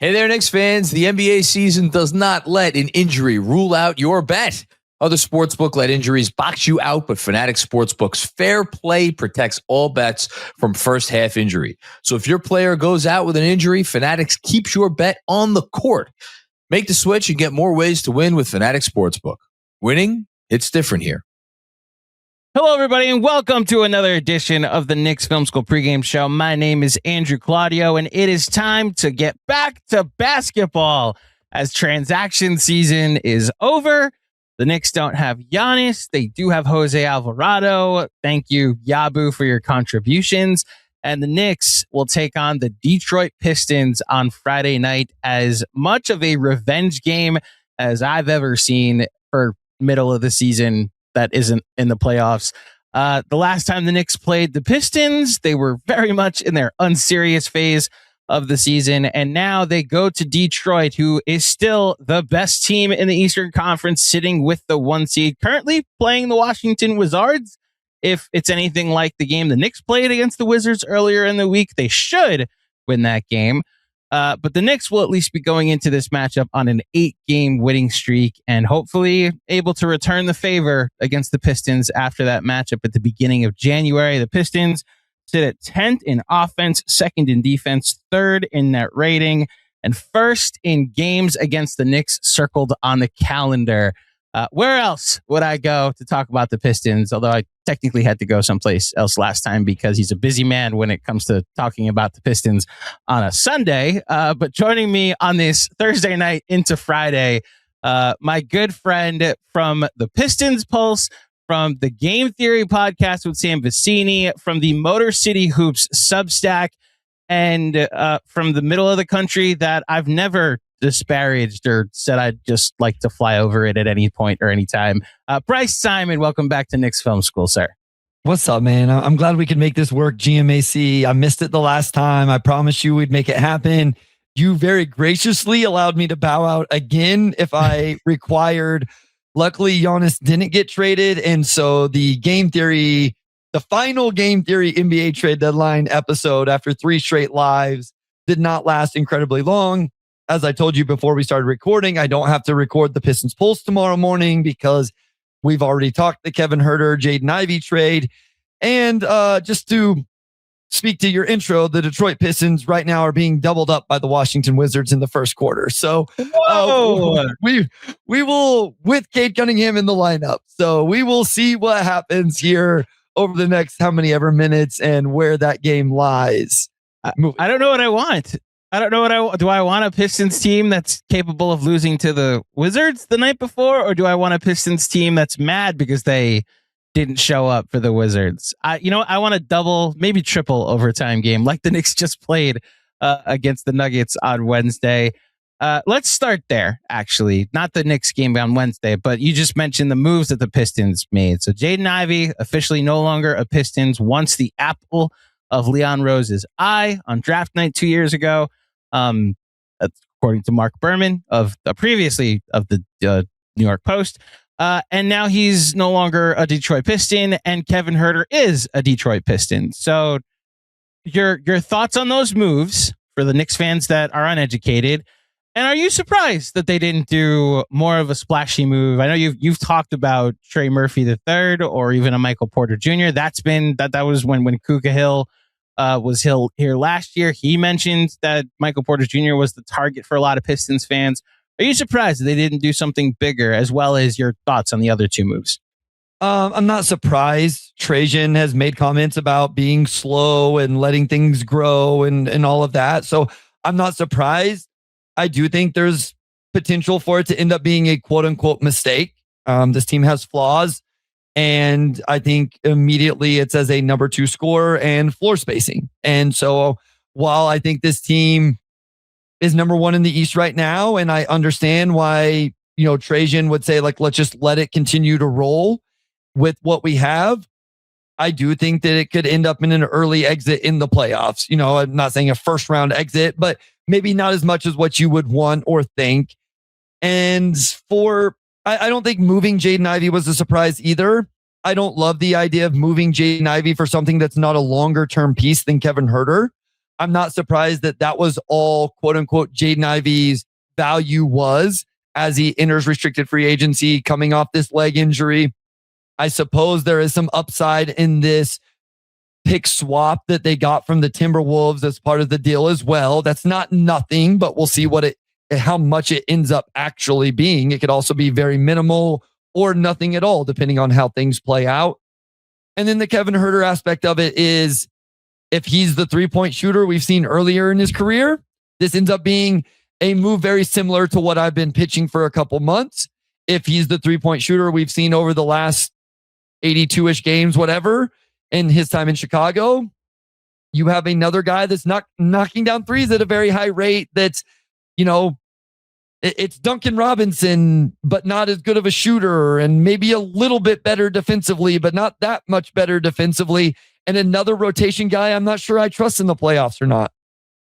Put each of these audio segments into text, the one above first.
Hey there, Knicks fans. The NBA season does not let an injury rule out your bet. Other sportsbook let injuries box you out, but Fanatics Sportsbook's fair play protects all bets from first half injury. So if your player goes out with an injury, Fanatics keeps your bet on the court. Make the switch and get more ways to win with Fanatics Sportsbook. Winning, it's different here. Hello, everybody, and welcome to another edition of the Knicks Film School Pregame Show. My name is Andrew Claudio, and it is time to get back to basketball as transaction season is over. The Knicks don't have Giannis. They do have Jose Alvarado. Thank you, Yabu, for your contributions. And the Knicks will take on the Detroit Pistons on Friday night, as much of a revenge game as I've ever seen for middle of the season that isn't in the playoffs. The last time the Knicks played the Pistons, they were very much in their unserious phase of the season. And now they go to Detroit, who is still the best team in the Eastern Conference, sitting with the 1 seed, currently playing the Washington Wizards. If it's anything like the game the Knicks played against the Wizards earlier in the week, they should win that game. But the Knicks will at least be going into this matchup on an 8-game winning streak and hopefully able to return the favor against the Pistons after that matchup at the beginning of January. The Pistons sit at 10th in offense, 2nd in defense, 3rd in net rating, and 1st in games against the Knicks circled on the calendar. Where else would I go to talk about the Pistons? Although I technically had to go someplace else last time because he's a busy man when it comes to talking about the Pistons on a Sunday. But joining me on this Thursday night into Friday, my good friend from the Pistons Pulse, from the Game Theory podcast with Sam Vecenie, from the Motor City Hoops Substack, and from the middle of the country that I've never disparaged or said I'd just like to fly over it at any point or any time. Bryce Simon, welcome back to Knicks Film School, sir. What's up, man? I'm glad we could make this work. GMAC, I missed it the last time. I promised you we'd make it happen. You very graciously allowed me to bow out again if I required. Luckily, Giannis didn't get traded. And so the final Game Theory NBA trade deadline episode after 3 straight lives did not last incredibly long. As I told you before we started recording, I don't have to record the Pistons Pulse tomorrow morning because we've already talked the Kevin Huerter, Jaden Ivey trade. And just to speak to your intro, the Detroit Pistons right now are being doubled up by the Washington Wizards in the first quarter. So we will, with Cade Cunningham in the lineup. So we will see what happens here over the next how many ever minutes and where that game lies. I don't know what I want. I don't know do I want a Pistons team that's capable of losing to the Wizards the night before, or do I want a Pistons team that's mad because they didn't show up for the Wizards? I want a double, maybe triple overtime game like the Knicks just played against the Nuggets on Wednesday. Let's start there, actually. Not the Knicks game on Wednesday, but you just mentioned the moves that the Pistons made. So Jaden Ivey, officially no longer a Pistons, once the apple of Leon Rose's eye on draft night 2 years ago. According to Mark Berman previously of the New York Post. And now he's no longer a Detroit Piston, and Kevin Huerter is a Detroit Piston. So your thoughts on those moves for the Knicks fans that are uneducated, and are you surprised that they didn't do more of a splashy move? I know you've talked about Trey Murphy III or even a Michael Porter Jr. That was when Kuka Hill was here last year. He mentioned that Michael Porter Jr. was the target for a lot of Pistons fans. Are you surprised that they didn't do something bigger, as well as your thoughts on the other 2 moves? I'm not surprised. Trajan has made comments about being slow and letting things grow and all of that. So I'm not surprised. I do think there's potential for it to end up being a quote unquote mistake. This team has flaws. And I think immediately it's as a number 2 scorer and floor spacing. And so while I think this team is number 1 in the East right now, and I understand why, Trajan would say, like, let's just let it continue to roll with what we have, I do think that it could end up in an early exit in the playoffs. I'm not saying a first round exit, but maybe not as much as what you would want or think. And I don't think moving Jaden Ivey was a surprise either. I don't love the idea of moving Jaden Ivey for something that's not a longer term piece than Kevin Huerter. I'm not surprised that was all quote unquote Jaden Ivey's value was as he enters restricted free agency coming off this leg injury. I suppose there is some upside in this pick swap that they got from the Timberwolves as part of the deal as well. That's not nothing, but we'll see how much it ends up actually being. It could also be very minimal or nothing at all, depending on how things play out. And then the Kevin Huerter aspect of it is, if he's the 3-point shooter we've seen earlier in his career, this ends up being a move very similar to what I've been pitching for a couple months. If he's the 3-point shooter we've seen over the last 82-ish games, whatever, in his time in Chicago, you have another guy that's not knocking down threes at a very high rate. That's, it's Duncan Robinson, but not as good of a shooter, and maybe a little bit better defensively, but not that much better defensively. And another rotation guy I'm not sure I trust in the playoffs or not.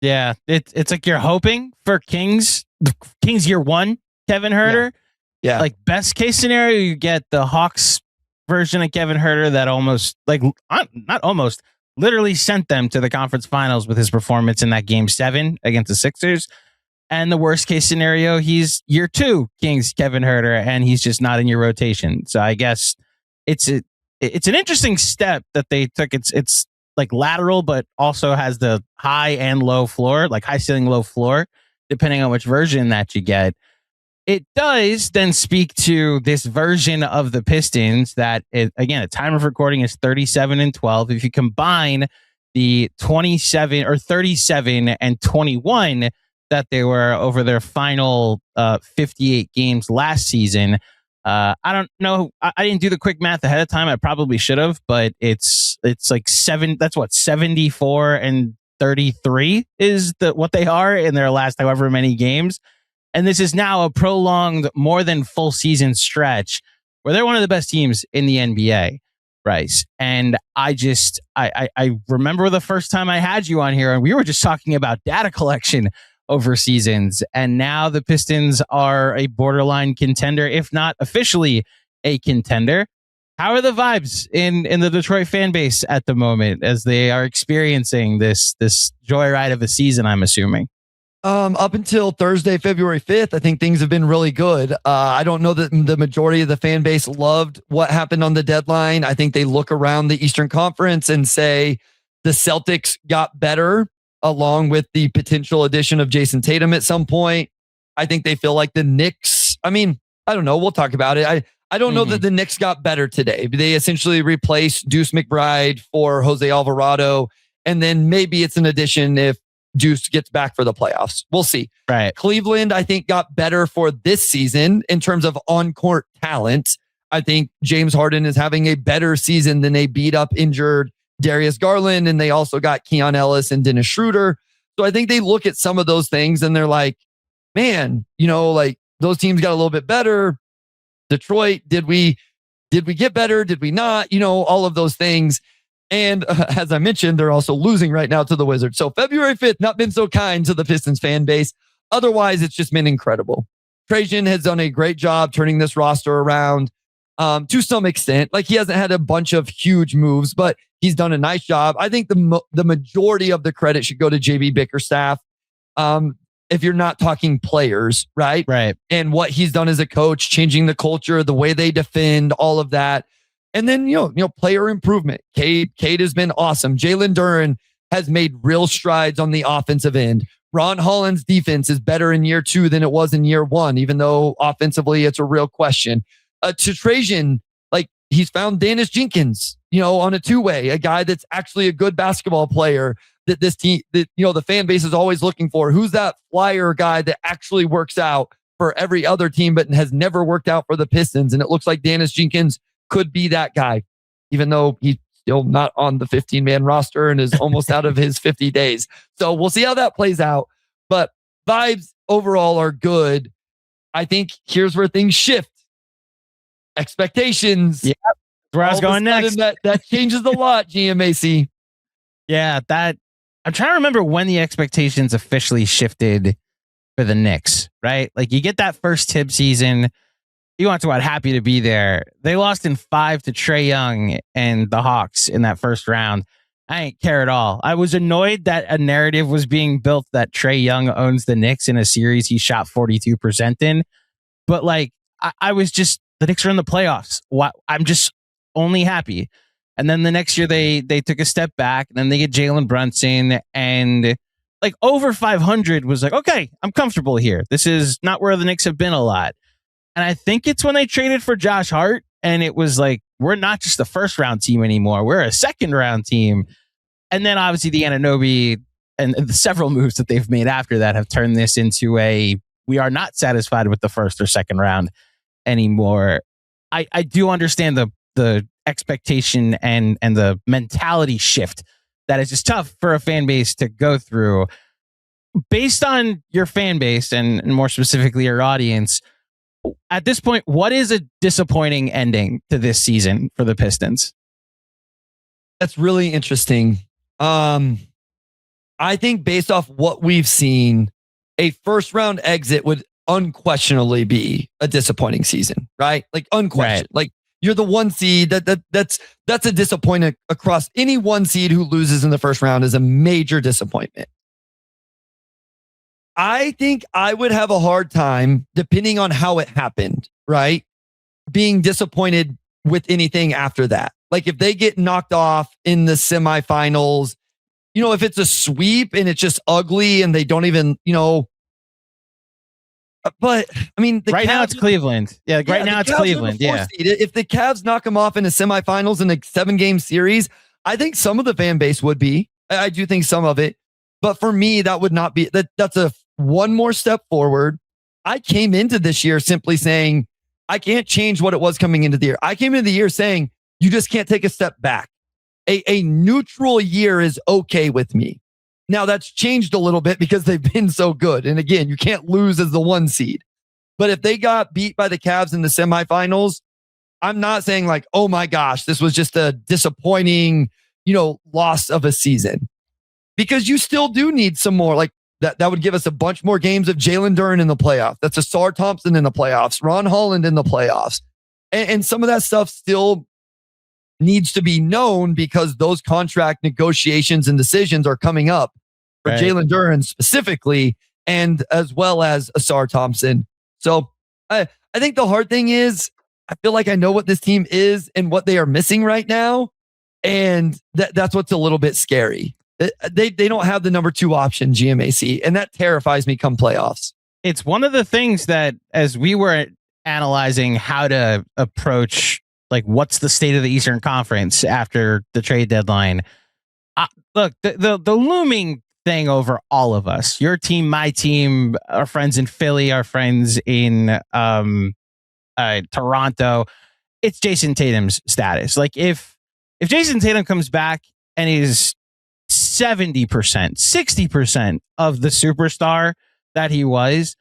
Yeah, it's like you're hoping for Kings year one, Kevin Huerter. Yeah. Like best case scenario, you get the Hawks version of Kevin Huerter that literally sent them to the conference finals with his performance in that game 7 against the Sixers. And the worst case scenario, he's year 2 Kings Kevin Huerter, and he's just not in your rotation. So I guess it's an interesting step that they took. It's like lateral, but also has the high and low floor, like high ceiling, low floor, depending on which version that you get. It does then speak to this version of the Pistons that, again, at time of recording is 37-12. If you combine the 27 or 37 and 21 that they were over their final 58 games last season, I don't know. I didn't do the quick math ahead of time. I probably should have, but it's like 74 and 33 is what they are in their last however many games. And this is now a prolonged, more than full season stretch where they're one of the best teams in the NBA, Bryce. And I remember the first time I had you on here and we were just talking about data collection over seasons. And now the Pistons are a borderline contender, if not officially a contender. How are the vibes in the Detroit fan base at the moment as they are experiencing this joyride of a season, I'm assuming? Up until Thursday, February 5th, I think things have been really good. I don't know that the majority of the fan base loved what happened on the deadline. I think they look around the Eastern Conference and say the Celtics got better along with the potential addition of Jason Tatum at some point. I think they feel like the Knicks, I don't know. We'll talk about it. I don't know that the Knicks got better today. They essentially replaced Deuce McBride for Jose Alvarado. And then maybe it's an addition if Deuce gets back for the playoffs. We'll see. Right. Cleveland, I think, got better for this season in terms of on-court talent. I think James Harden is having a better season than a beat-up, injured Darius Garland, and they also got Keon Ellis and Dennis Schroeder. So I think they look at some of those things and they're like, man, like those teams got a little bit better. Detroit, did we get better? Did we not? All of those things. And as I mentioned, they're also losing right now to the Wizards. So February 5th, not been so kind to the Pistons fan base. Otherwise, it's just been incredible. Trajan has done a great job turning this roster around to some extent. Like, he hasn't had a bunch of huge moves, but he's done a nice job. I think the majority of the credit should go to JB Bickerstaff. If you're not talking players, right? Right. And what he's done as a coach, changing the culture, the way they defend, all of that. And then, player improvement. Cade has been awesome. Jalen Duren has made real strides on the offensive end. Ron Holland's defense is better in year 2 than it was in year 1, even though offensively it's a real question. To Trajan, like, he's found Dennis Jenkins, on a 2-way, a guy that's actually a good basketball player that this team, that, the fan base is always looking for. Who's that flyer guy that actually works out for every other team, but has never worked out for the Pistons? And it looks like Dennis Jenkins could be that guy, even though he's still not on the 15-man roster and is almost out of his 50 days. So we'll see how that plays out. But vibes overall are good. I think here's where things shift. Expectations. Yeah, where I was going next. That changes a lot, GMAC. Yeah, I'm trying to remember when the expectations officially shifted for the Knicks, right? Like, you get that first Tibbs season. You want to talk about happy to be there. They lost in 5 to Trae Young and the Hawks in that first round. I ain't care at all. I was annoyed that a narrative was being built that Trae Young owns the Knicks in a series he shot 42% in. But like, I was just, the Knicks are in the playoffs. I'm just only happy. And then the next year they took a step back, and then they get Jalen Brunson, and like over 500 was like, okay, I'm comfortable here. This is not where the Knicks have been a lot. And I think it's when they traded for Josh Hart, and it was like, we're not just a first round team anymore. We're a second round team. And then obviously the Anunoby and the several moves that they've made after that have turned this into we are not satisfied with the first or second round anymore. I do understand the expectation and the mentality shift that is just tough for a fan base to go through. Based on your fan base and more specifically your audience, at this point, what is a disappointing ending to this season for the Pistons? That's really interesting. I think based off what we've seen, a first round exit would unquestionably be a disappointing season, right? Like unquestioned. Right. Like you're the one seed. That's a disappointment across any one seed who loses in the first round is a major disappointment. I think I would have a hard time, depending on how it happened, right? Being disappointed with anything after that. Like if they get knocked off in the semifinals, if it's a sweep and it's just ugly and they don't even, but I mean, now it's Cleveland. Yeah, now it's Cleveland. Yeah. If the Cavs knock them off in the semifinals in a 7-game series, I think some of the fan base would be. I do think some of it. But for me, that would not be that's a one more step forward. I came into this year simply saying, I can't change what it was coming into the year. I came into the year saying, you just can't take a step back. A neutral year is okay with me. Now that's changed a little bit because they've been so good. And again, you can't lose as the 1 seed. But if they got beat by the Cavs in the semifinals, I'm not saying like, oh my gosh, this was just a disappointing, loss of a season. Because you still do need some more. Like that would give us a bunch more games of Jalen Duren in the playoffs. That's Asar Thompson in the playoffs, Ron Holland in the playoffs. And some of that stuff still needs to be known because those contract negotiations and decisions are coming up for right. Jalen Duren specifically, and as well as Asar Thompson. So I think the hard thing is I feel like I know what this team is and what they are missing right now. And that's what's a little bit scary. They don't have the number 2 option, GMAC, and that terrifies me come playoffs. It's one of the things that as we were analyzing how to approach like what's the state of the Eastern Conference after the trade deadline. Look, the looming thing over all of us, your team, my team, our friends in Philly, our friends in Toronto, it's Jason Tatum's status. Like if Jason Tatum comes back and is 70%, 60% of the superstar that he was,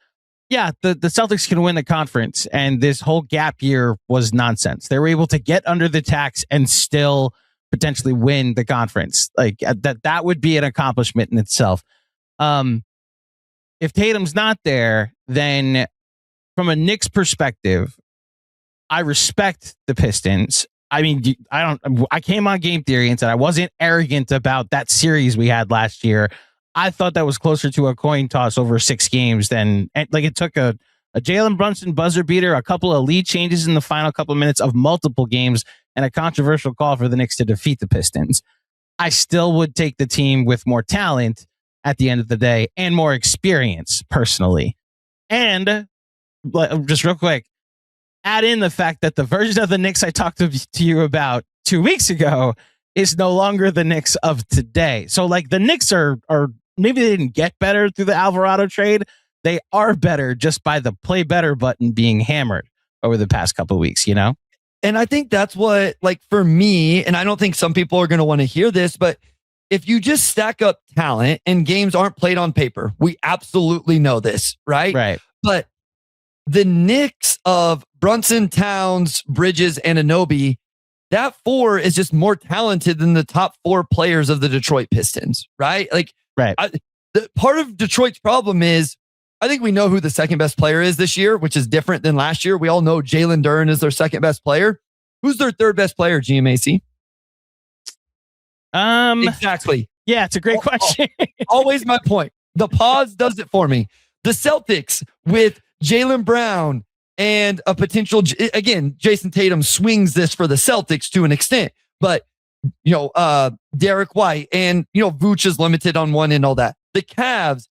yeah, the Celtics can win the conference, and this whole gap year was nonsense. They were able to get under the tax and still potentially win the conference. Like that would be an accomplishment in itself. If Tatum's not there, then from a Knicks perspective, I respect the Pistons. I mean, I came on Game Theory and said I wasn't arrogant about that series we had last year. I thought that was closer to a coin toss over 6 games than like it took a Jalen Brunson buzzer beater, a couple of lead changes in the final couple of minutes of multiple games, and a controversial call for the Knicks to defeat the Pistons. I still would take the team with more talent at the end of the day and more experience personally. And just real quick, add in the fact that the version of the Knicks I talked to you about 2 weeks ago is no longer the Knicks of today. So like the Knicks are maybe they didn't get better through the Alvarado trade. They are better just by the play better button being hammered over the past couple of weeks, And I think that's what, like for me, and I don't think some people are going to want to hear this, but if you just stack up talent and games aren't played on paper, we absolutely know this, right? Right. But the Knicks of Brunson, Towns, Bridges, and Anunoby, that 4 is just more talented than the top 4 players of the Detroit Pistons, right? Like, right. The part of Detroit's problem is, I think we know who the second best player is this year, which is different than last year. We all know Jalen Duren is their second best player. Who's their third best player, GMAC? Exactly. Yeah, it's a great question. Always my point. The pause does it for me. The Celtics with Jaylen Brown and a potential, again, Jason Tatum swings this for the Celtics to an extent, but Derek White and, Vooch is limited on one and all that. The Cavs,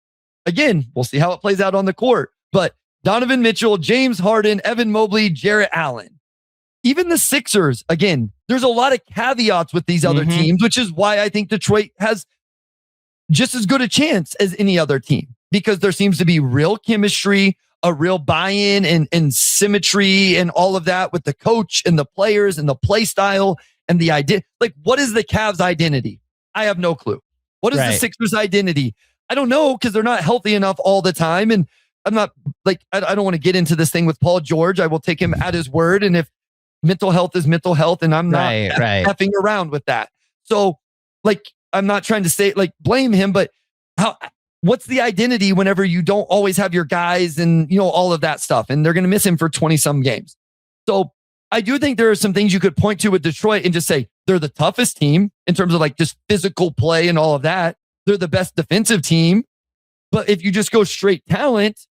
again, we'll see how it plays out on the court, but Donovan Mitchell, James Harden, Evan Mobley, Jarrett Allen. Even the Sixers, again, there's a lot of caveats with these other teams, which is why I think Detroit has just as good a chance as any other team, because there seems to be real chemistry, a real buy-in and symmetry and all of that with the coach and the players and the play style and the idea. Like, what is the Cavs' identity? I have no clue. What is the Sixers' identity? I don't know, because they're not healthy enough all the time. And I'm not like, I don't want to get into this thing with Paul George. I will take him at his word. And if mental health is mental health, and I'm not effing around with that. So, like, I'm not trying to say, like, blame him, but what's the identity whenever you don't always have your guys and, all of that stuff, and they're going to miss him for 20 some games. So I do think there are some things you could point to with Detroit and just say they're the toughest team in terms of like just physical play and all of that. They're the best defensive team. But if you just go straight talent,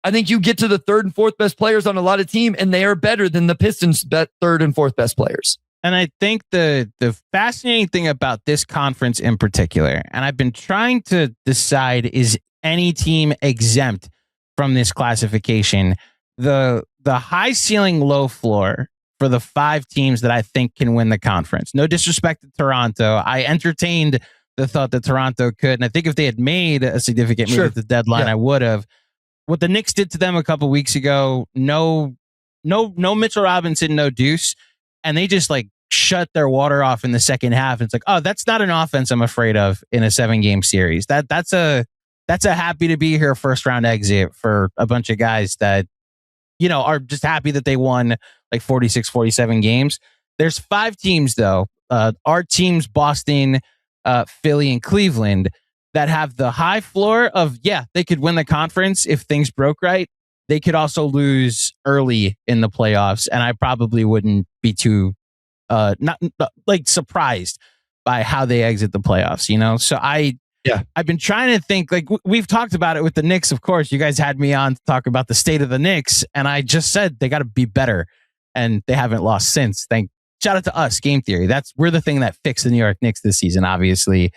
I think you get to the third and fourth best players on a lot of team, and they are better than the Pistons' third and fourth best players. And I think the fascinating thing about this conference in particular, and I've been trying to decide, is any team exempt from this classification? The high ceiling, low floor for the 5 teams that I think can win the conference. No disrespect to Toronto. I entertained the thought that Toronto could, and I think if they had made a significant move at the deadline, I would have. What the Knicks did to them a couple weeks ago, no Mitchell Robinson, no Deuce. And they just like shut their water off in the second half. It's like, oh, that's not an offense I'm afraid of in a 7-game series. That's a happy to be here first round exit for a bunch of guys that, are just happy that they won like 46, 47 games. There's 5 teams though. Our teams, Boston, Philly, and Cleveland, that have the high floor of, they could win the conference if things broke right. They could also lose early in the playoffs, and I probably wouldn't be too not like surprised by how they exit the playoffs. So I've been trying to think, like we've talked about it with the Knicks. Of course, you guys had me on to talk about the state of the Knicks, and I just said they got to be better, and they haven't lost since. Shout out to us, Game Theory. We're the thing that fixed the New York Knicks this season, obviously.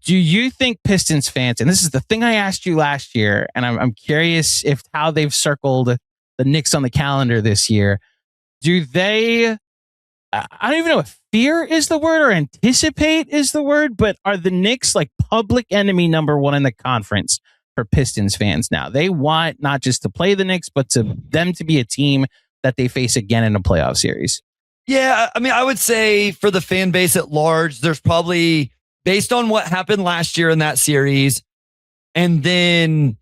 Do you think Pistons fans, and this is the thing I asked you last year, and I'm curious if how they've circled the Knicks on the calendar this year, do they, I don't even know if fear is the word or anticipate is the word, but are the Knicks like public enemy number 1 in the conference for Pistons fans now? They want not just to play the Knicks, but to them to be a team that they face again in a playoff series. Yeah, I mean, I would say for the fan base at large, there's probably, based on what happened last year in that series, and then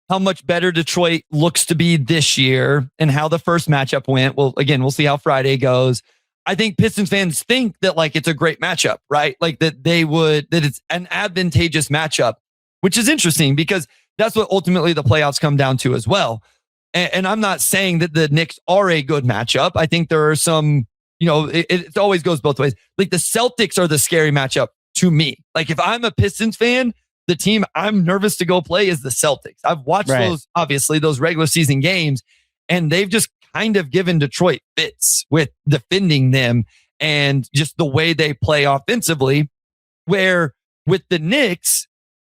how much better Detroit looks to be this year and how the first matchup went. Well, again, we'll see how Friday goes. I think Pistons fans think that like it's a great matchup, right? Like that it's an advantageous matchup, which is interesting because that's what ultimately the playoffs come down to as well. And I'm not saying that the Knicks are a good matchup. I think there are some, it always goes both ways. Like the Celtics are the scary matchup to me. Like if I'm a Pistons fan, the team I'm nervous to go play is the Celtics. I've watched those regular season games, and they've just kind of given Detroit fits with defending them and just the way they play offensively. Where with the Knicks,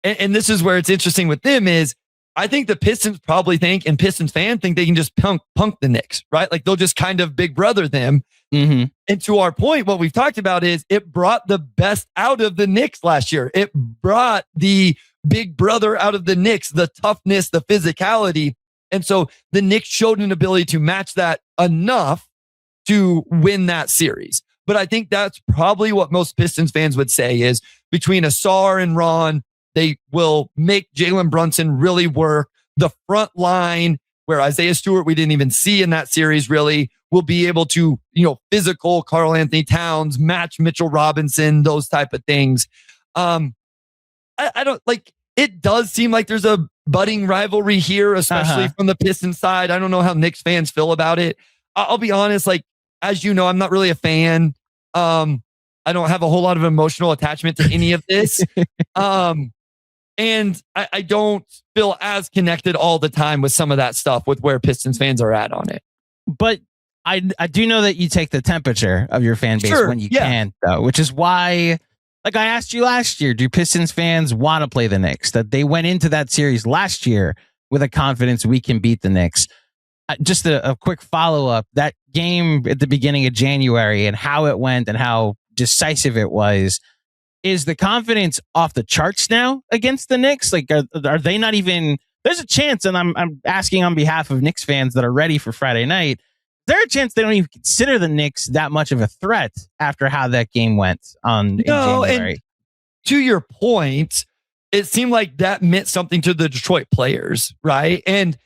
and this is where it's interesting with them, is I think the Pistons probably think, and Pistons fans think, they can just punk the Knicks, right? Like they'll just kind of big brother them. Mm-hmm. And to our point, what we've talked about is it brought the best out of the Knicks last year. It brought the big brother out of the Knicks, the toughness, the physicality. And so the Knicks showed an ability to match that enough to win that series. But I think that's probably what most Pistons fans would say is between Asar and Ron, they will make Jalen Brunson really work. The front line, where Isaiah Stewart, we didn't even see in that series really, will be able to, physical Karl-Anthony Towns, match Mitchell Robinson, those type of things. I don't like, it does seem like there's a budding rivalry here, especially from the Pistons side. I don't know how Knicks fans feel about it. I'll be honest, like, as you know, I'm not really a fan. I don't have a whole lot of emotional attachment to any of this. And I don't feel as connected all the time with some of that stuff with where Pistons fans are at on it. But I do know that you take the temperature of your fan base when you can, though, which is why, like I asked you last year, do Pistons fans want to play the Knicks? That they went into that series last year with a confidence we can beat the Knicks. Just a quick follow-up, that game at the beginning of January and how it went and how decisive it was, is the confidence off the charts now against the Knicks? Like, are they not even... There's a chance, and I'm asking on behalf of Knicks fans that are ready for Friday night, there's a chance they don't even consider the Knicks that much of a threat after how that game went in January. And to your point, it seemed like that meant something to the Detroit players, right? And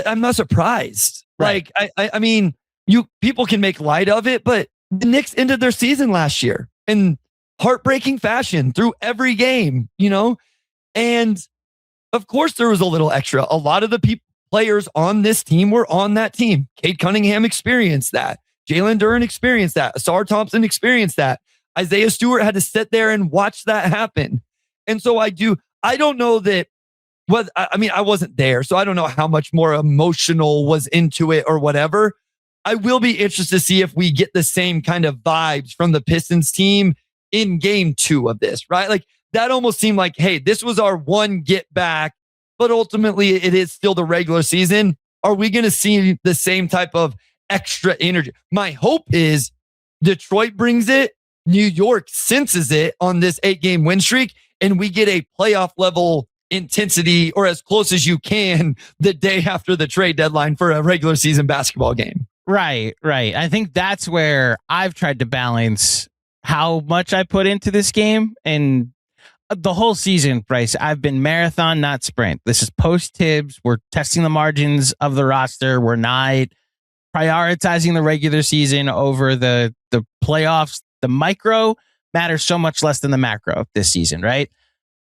I'm not surprised. Right. Like, I mean, people can make light of it, but the Knicks ended their season last year in heartbreaking fashion through every game, And of course, there was a little extra. A lot of the players on this team were on that team. Cade Cunningham experienced that. Jalen Duren experienced that. Asar Thompson experienced that. Isaiah Stewart had to sit there and watch that happen. And so I don't know that. I wasn't there, so I don't know how much more emotional was into it or whatever. I will be interested to see if we get the same kind of vibes from the Pistons team in game 2 of this, right? Like, that almost seemed like, hey, this was our one get back, but ultimately it is still the regular season. Are we going to see the same type of extra energy? My hope is Detroit brings it, New York senses it on this 8-game win streak, and we get a playoff level intensity, or as close as you can, the day after the trade deadline for a regular season basketball game. Right. I think that's where I've tried to balance how much I put into this game. And the whole season, Bryce, I've been marathon, not sprint. This is post-Tibbs. We're testing the margins of the roster. We're not prioritizing the regular season over the playoffs. The micro matters so much less than the macro this season, right?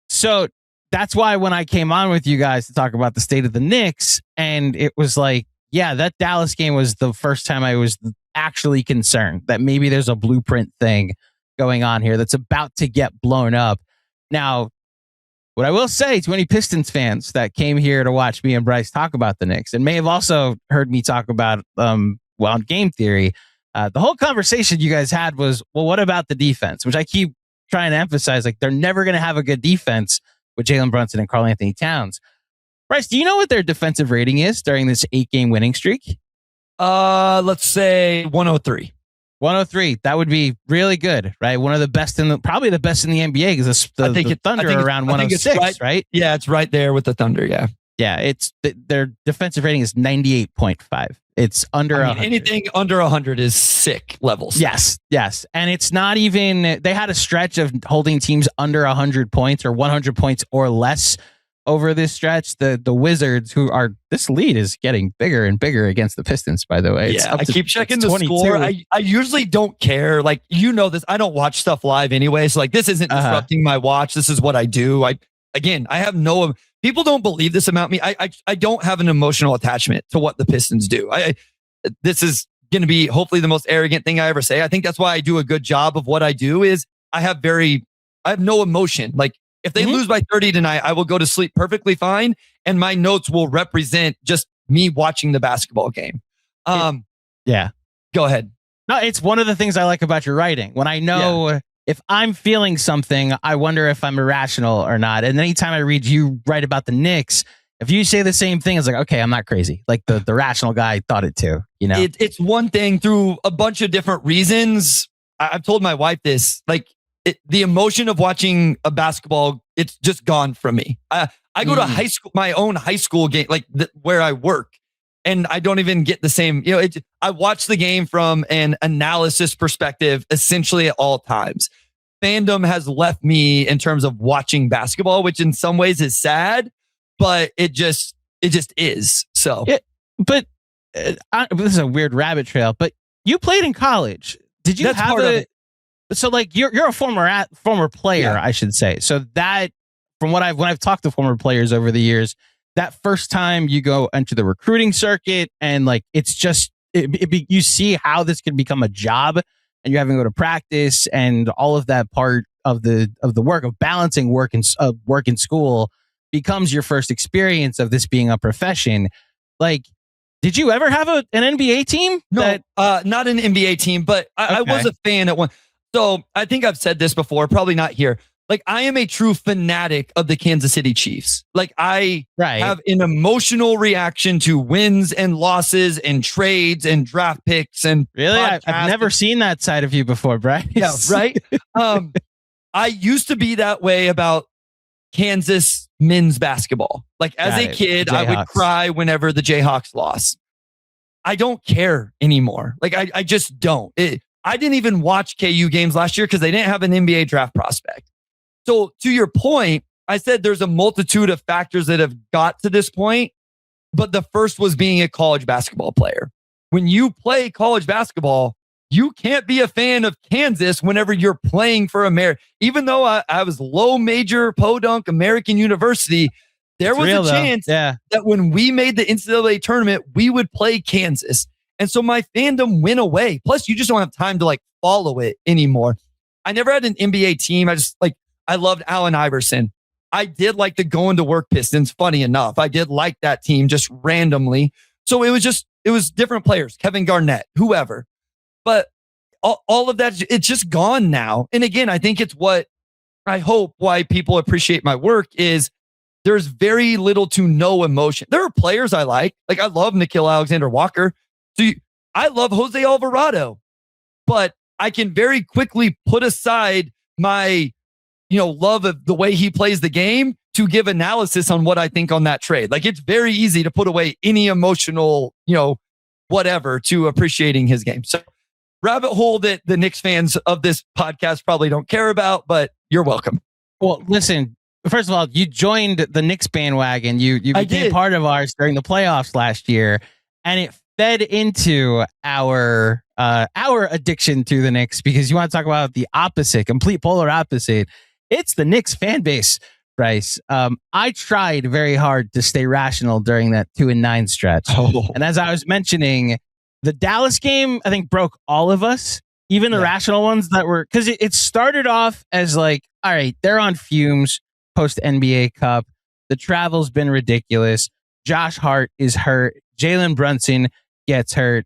So that's why when I came on with you guys to talk about the state of the Knicks, and it was like, yeah, that Dallas game was the first time I was actually concerned that maybe there's a blueprint thing going on here that's about to get blown up. Now, what I will say to any Pistons fans that came here to watch me and Bryce talk about the Knicks and may have also heard me talk about on Game Theory, the whole conversation you guys had was, well, what about the defense? Which I keep trying to emphasize, like, they're never going to have a good defense with Jalen Brunson and Karl-Anthony Towns. Bryce, do you know what their defensive rating is during this 8-game winning streak? Let's say 103. 103. That would be really good, right? One of the best probably the best in the NBA, because the Thunder are around 106, right? Yeah, it's right there with the Thunder. Yeah. Yeah, it's their defensive rating is 98.5. It's under 100. Anything under 100 is sick levels. Yes. And it's not even, they had a stretch of holding teams under 100 points or 100 points or less over this stretch. The Wizards, this lead is getting bigger and bigger against the Pistons, by the way. I keep checking the score. I usually don't care. Like, this, I don't watch stuff live anyway. So, like, this isn't disrupting my watch. This is what I do. I have no, people don't believe this about me. I don't have an emotional attachment to what the Pistons do. This is going to be hopefully the most arrogant thing I ever say. I think that's why I do a good job of what I do is I have no emotion. Like, if they lose by 30 tonight, I will go to sleep perfectly fine. And my notes will represent just me watching the basketball game. Yeah. Go ahead. No, it's one of the things I like about your writing. When I know if I'm feeling something, I wonder if I'm irrational or not. And anytime I read you write about the Knicks, if you say the same thing, it's like, okay, I'm not crazy. Like the rational guy thought it too. It's one thing through a bunch of different reasons. I've told my wife this, like, the emotion of watching a basketball, it's just gone from me. I go to my own high school game, like where I work, and I don't even get the same. I watch the game from an analysis perspective, essentially at all times. Fandom has left me in terms of watching basketball, which in some ways is sad, but it just is. So, but this is a weird rabbit trail. But you played in college. Did you have So, like, you're a former player, I should say. So that, from when I've talked to former players over the years, that first time you go into the recruiting circuit and, like, it's just you see how this could become a job and you're having to go to practice and all of that part of the work of balancing work and school becomes your first experience of this being a profession. Like, did you ever have an NBA team? No, not an NBA team, but I was a fan at one. So I think I've said this before, probably not here. Like, I am a true fanatic of the Kansas City Chiefs. Like, I have an emotional reaction to wins and losses and trades and draft picks and really, I've never seen that side of you before, Bryce. Yeah, right. I used to be that way about Kansas men's basketball. Like, as a kid, I would cry whenever the Jayhawks lost. I don't care anymore. Like, I just don't. I didn't even watch KU games last year because they didn't have an NBA draft prospect. So to your point, I said there's a multitude of factors that have got to this point, but the first was being a college basketball player. When you play college basketball, you can't be a fan of Kansas whenever you're playing for America. Even though I was low major podunk American University, there was a chance that when we made the NCAA tournament, we would play Kansas. And so my fandom went away. Plus, you just don't have time to like follow it anymore. I never had an NBA team. I loved Allen Iverson. I did like the going to work Pistons. Funny enough, I did like that team just randomly. So it was different players, Kevin Garnett, whoever. But all of that, it's just gone now. And again, I think it's what I hope why people appreciate my work is there's very little to no emotion. There are players I like I love Nickeil Alexander-Walker. I love Jose Alvarado, but I can very quickly put aside my love of the way he plays the game to give analysis on what I think on that trade. Like, it's very easy to put away any emotional, whatever to appreciating his game. So rabbit hole that the Knicks fans of this podcast probably don't care about, but you're welcome. Well, listen, first of all, you joined the Knicks bandwagon. You became part of ours during the playoffs last year, and it fed into our addiction to the Knicks because you want to talk about the opposite, complete polar opposite. It's the Knicks fan base, Bryce. I tried very hard to stay rational during that 2-9 stretch. And as I was mentioning, the Dallas game, I think, broke all of us, even the rational ones that were, because it started off as like, all right, they're on fumes post NBA Cup. The travel's been ridiculous. Josh Hart is hurt. Jalen Brunson gets hurt.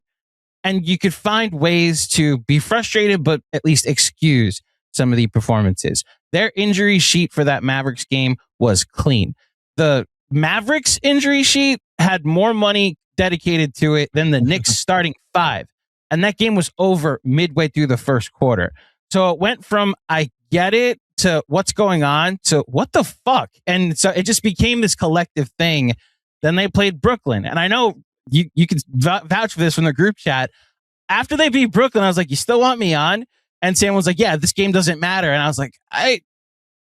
And you could find ways to be frustrated, but at least excuse some of the performances. Their injury sheet for that Mavericks game was clean. The Mavericks injury sheet had more money dedicated to it than the Knicks starting five. And that game was over midway through the first quarter. So it went from, I get it, to what's going on, to what the fuck? And so it just became this collective thing. Then they played Brooklyn. And I know you can vouch for this from the group chat. After they beat Brooklyn, I was like, you still want me on? And Sam was like, yeah, this game doesn't matter. And I was like,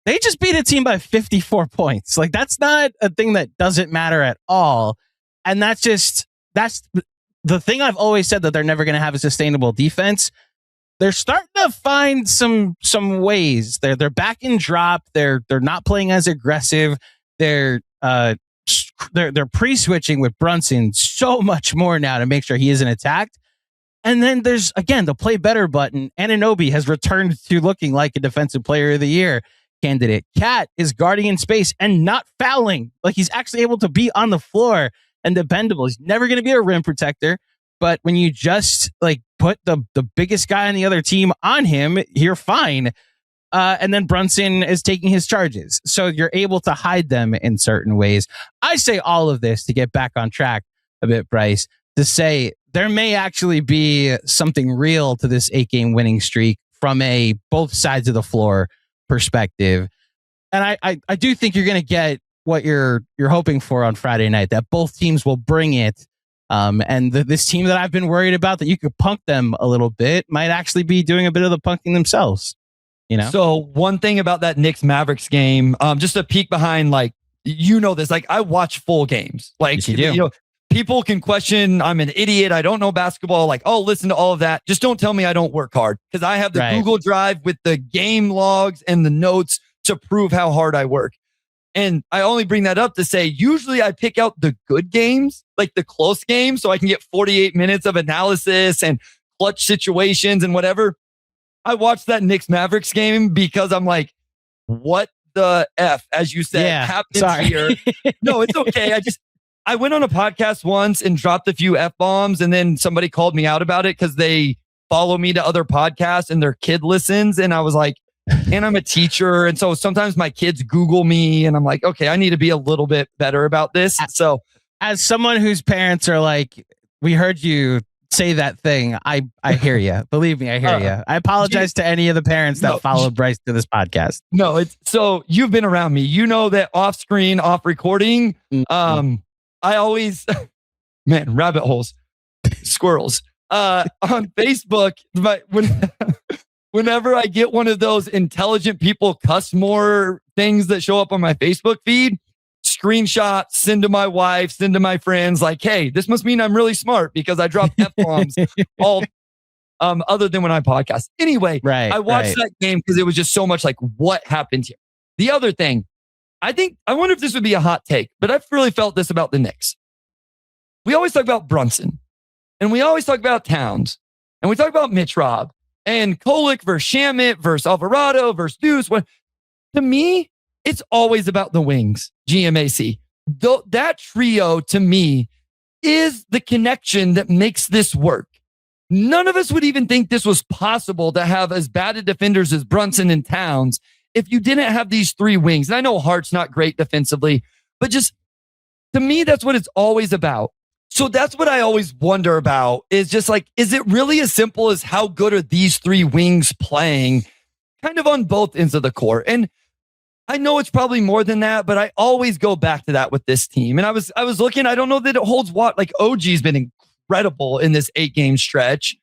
they just beat a team by 54 points. Like, that's not a thing that doesn't matter at all. And that's the thing I've always said, that they're never going to have a sustainable defense. They're starting to find some ways. They're back in drop. They're not playing as aggressive. They're pre-switching with Brunson so much more now to make sure he isn't attacked. And then there's, again, the play better button. Anunoby has returned to looking like a defensive player of the year candidate. Cat is guarding in space and not fouling. Like, he's actually able to be on the floor and dependable. He's never going to be a rim protector. But when you just put the biggest guy on the other team on him, you're fine. And then Brunson is taking his charges. So you're able to hide them in certain ways. I say all of this to get back on track a bit, Bryce, to say there may actually be something real to this 8-game winning streak from a both sides of the floor perspective. And I do think you're going to get what you're hoping for on Friday night, that both teams will bring it. And this team that I've been worried about, that you could punk them a little bit, might actually be doing a bit of the punking themselves. So one thing about that Knicks Mavericks game, just a peek behind, this, I watch full games. Yes, you do. People can question, I'm an idiot, I don't know basketball. Listen to all of that. Just don't tell me I don't work hard, because I have the Google Drive with the game logs and the notes to prove how hard I work. And I only bring that up to say, usually I pick out the good games, like the close games, so I can get 48 minutes of analysis and clutch situations and whatever. I watched that Knicks Mavericks game because I'm like, what the F, as you said, happens here. No, it's okay. I went on a podcast once and dropped a few F-bombs, and then somebody called me out about it because they follow me to other podcasts and their kid listens. And I was like, and I'm a teacher. And so sometimes my kids Google me and I'm like, okay, I need to be a little bit better about this. So as someone whose parents are like, we heard you say that thing. I hear you. Believe me, I hear you. I apologize to any of the parents that followed Bryce to this podcast. No, so you've been around me. You know that off screen, off recording, I always, man, rabbit holes, squirrels. On Facebook, but whenever I get one of those intelligent people cuss more things that show up on my Facebook feed, screenshot, send to my wife, send to my friends, like, hey, this must mean I'm really smart because I drop F-bombs all other than when I podcast. Anyway, I watched that game because it was just so much like, what happened here? The other thing, I wonder if this would be a hot take, but I've really felt this about the Knicks. We always talk about Brunson, and we always talk about Towns, and we talk about Mitch Robb, and Kolek versus Shamet versus Alvarado versus Deuce. To me, it's always about the wings, GMAC. That trio, to me, is the connection that makes this work. None of us would even think this was possible to have as bad a defenders as Brunson and Towns if you didn't have these three wings. And I know Hart's not great defensively, but just to me, that's what it's always about. So that's what I always wonder about is just like, is it really as simple as how good are these three wings playing kind of on both ends of the court? And I know it's probably more than that, but I always go back to that with this team. And I was looking, I don't know that it holds what, like OG's been incredible in this 8-game stretch.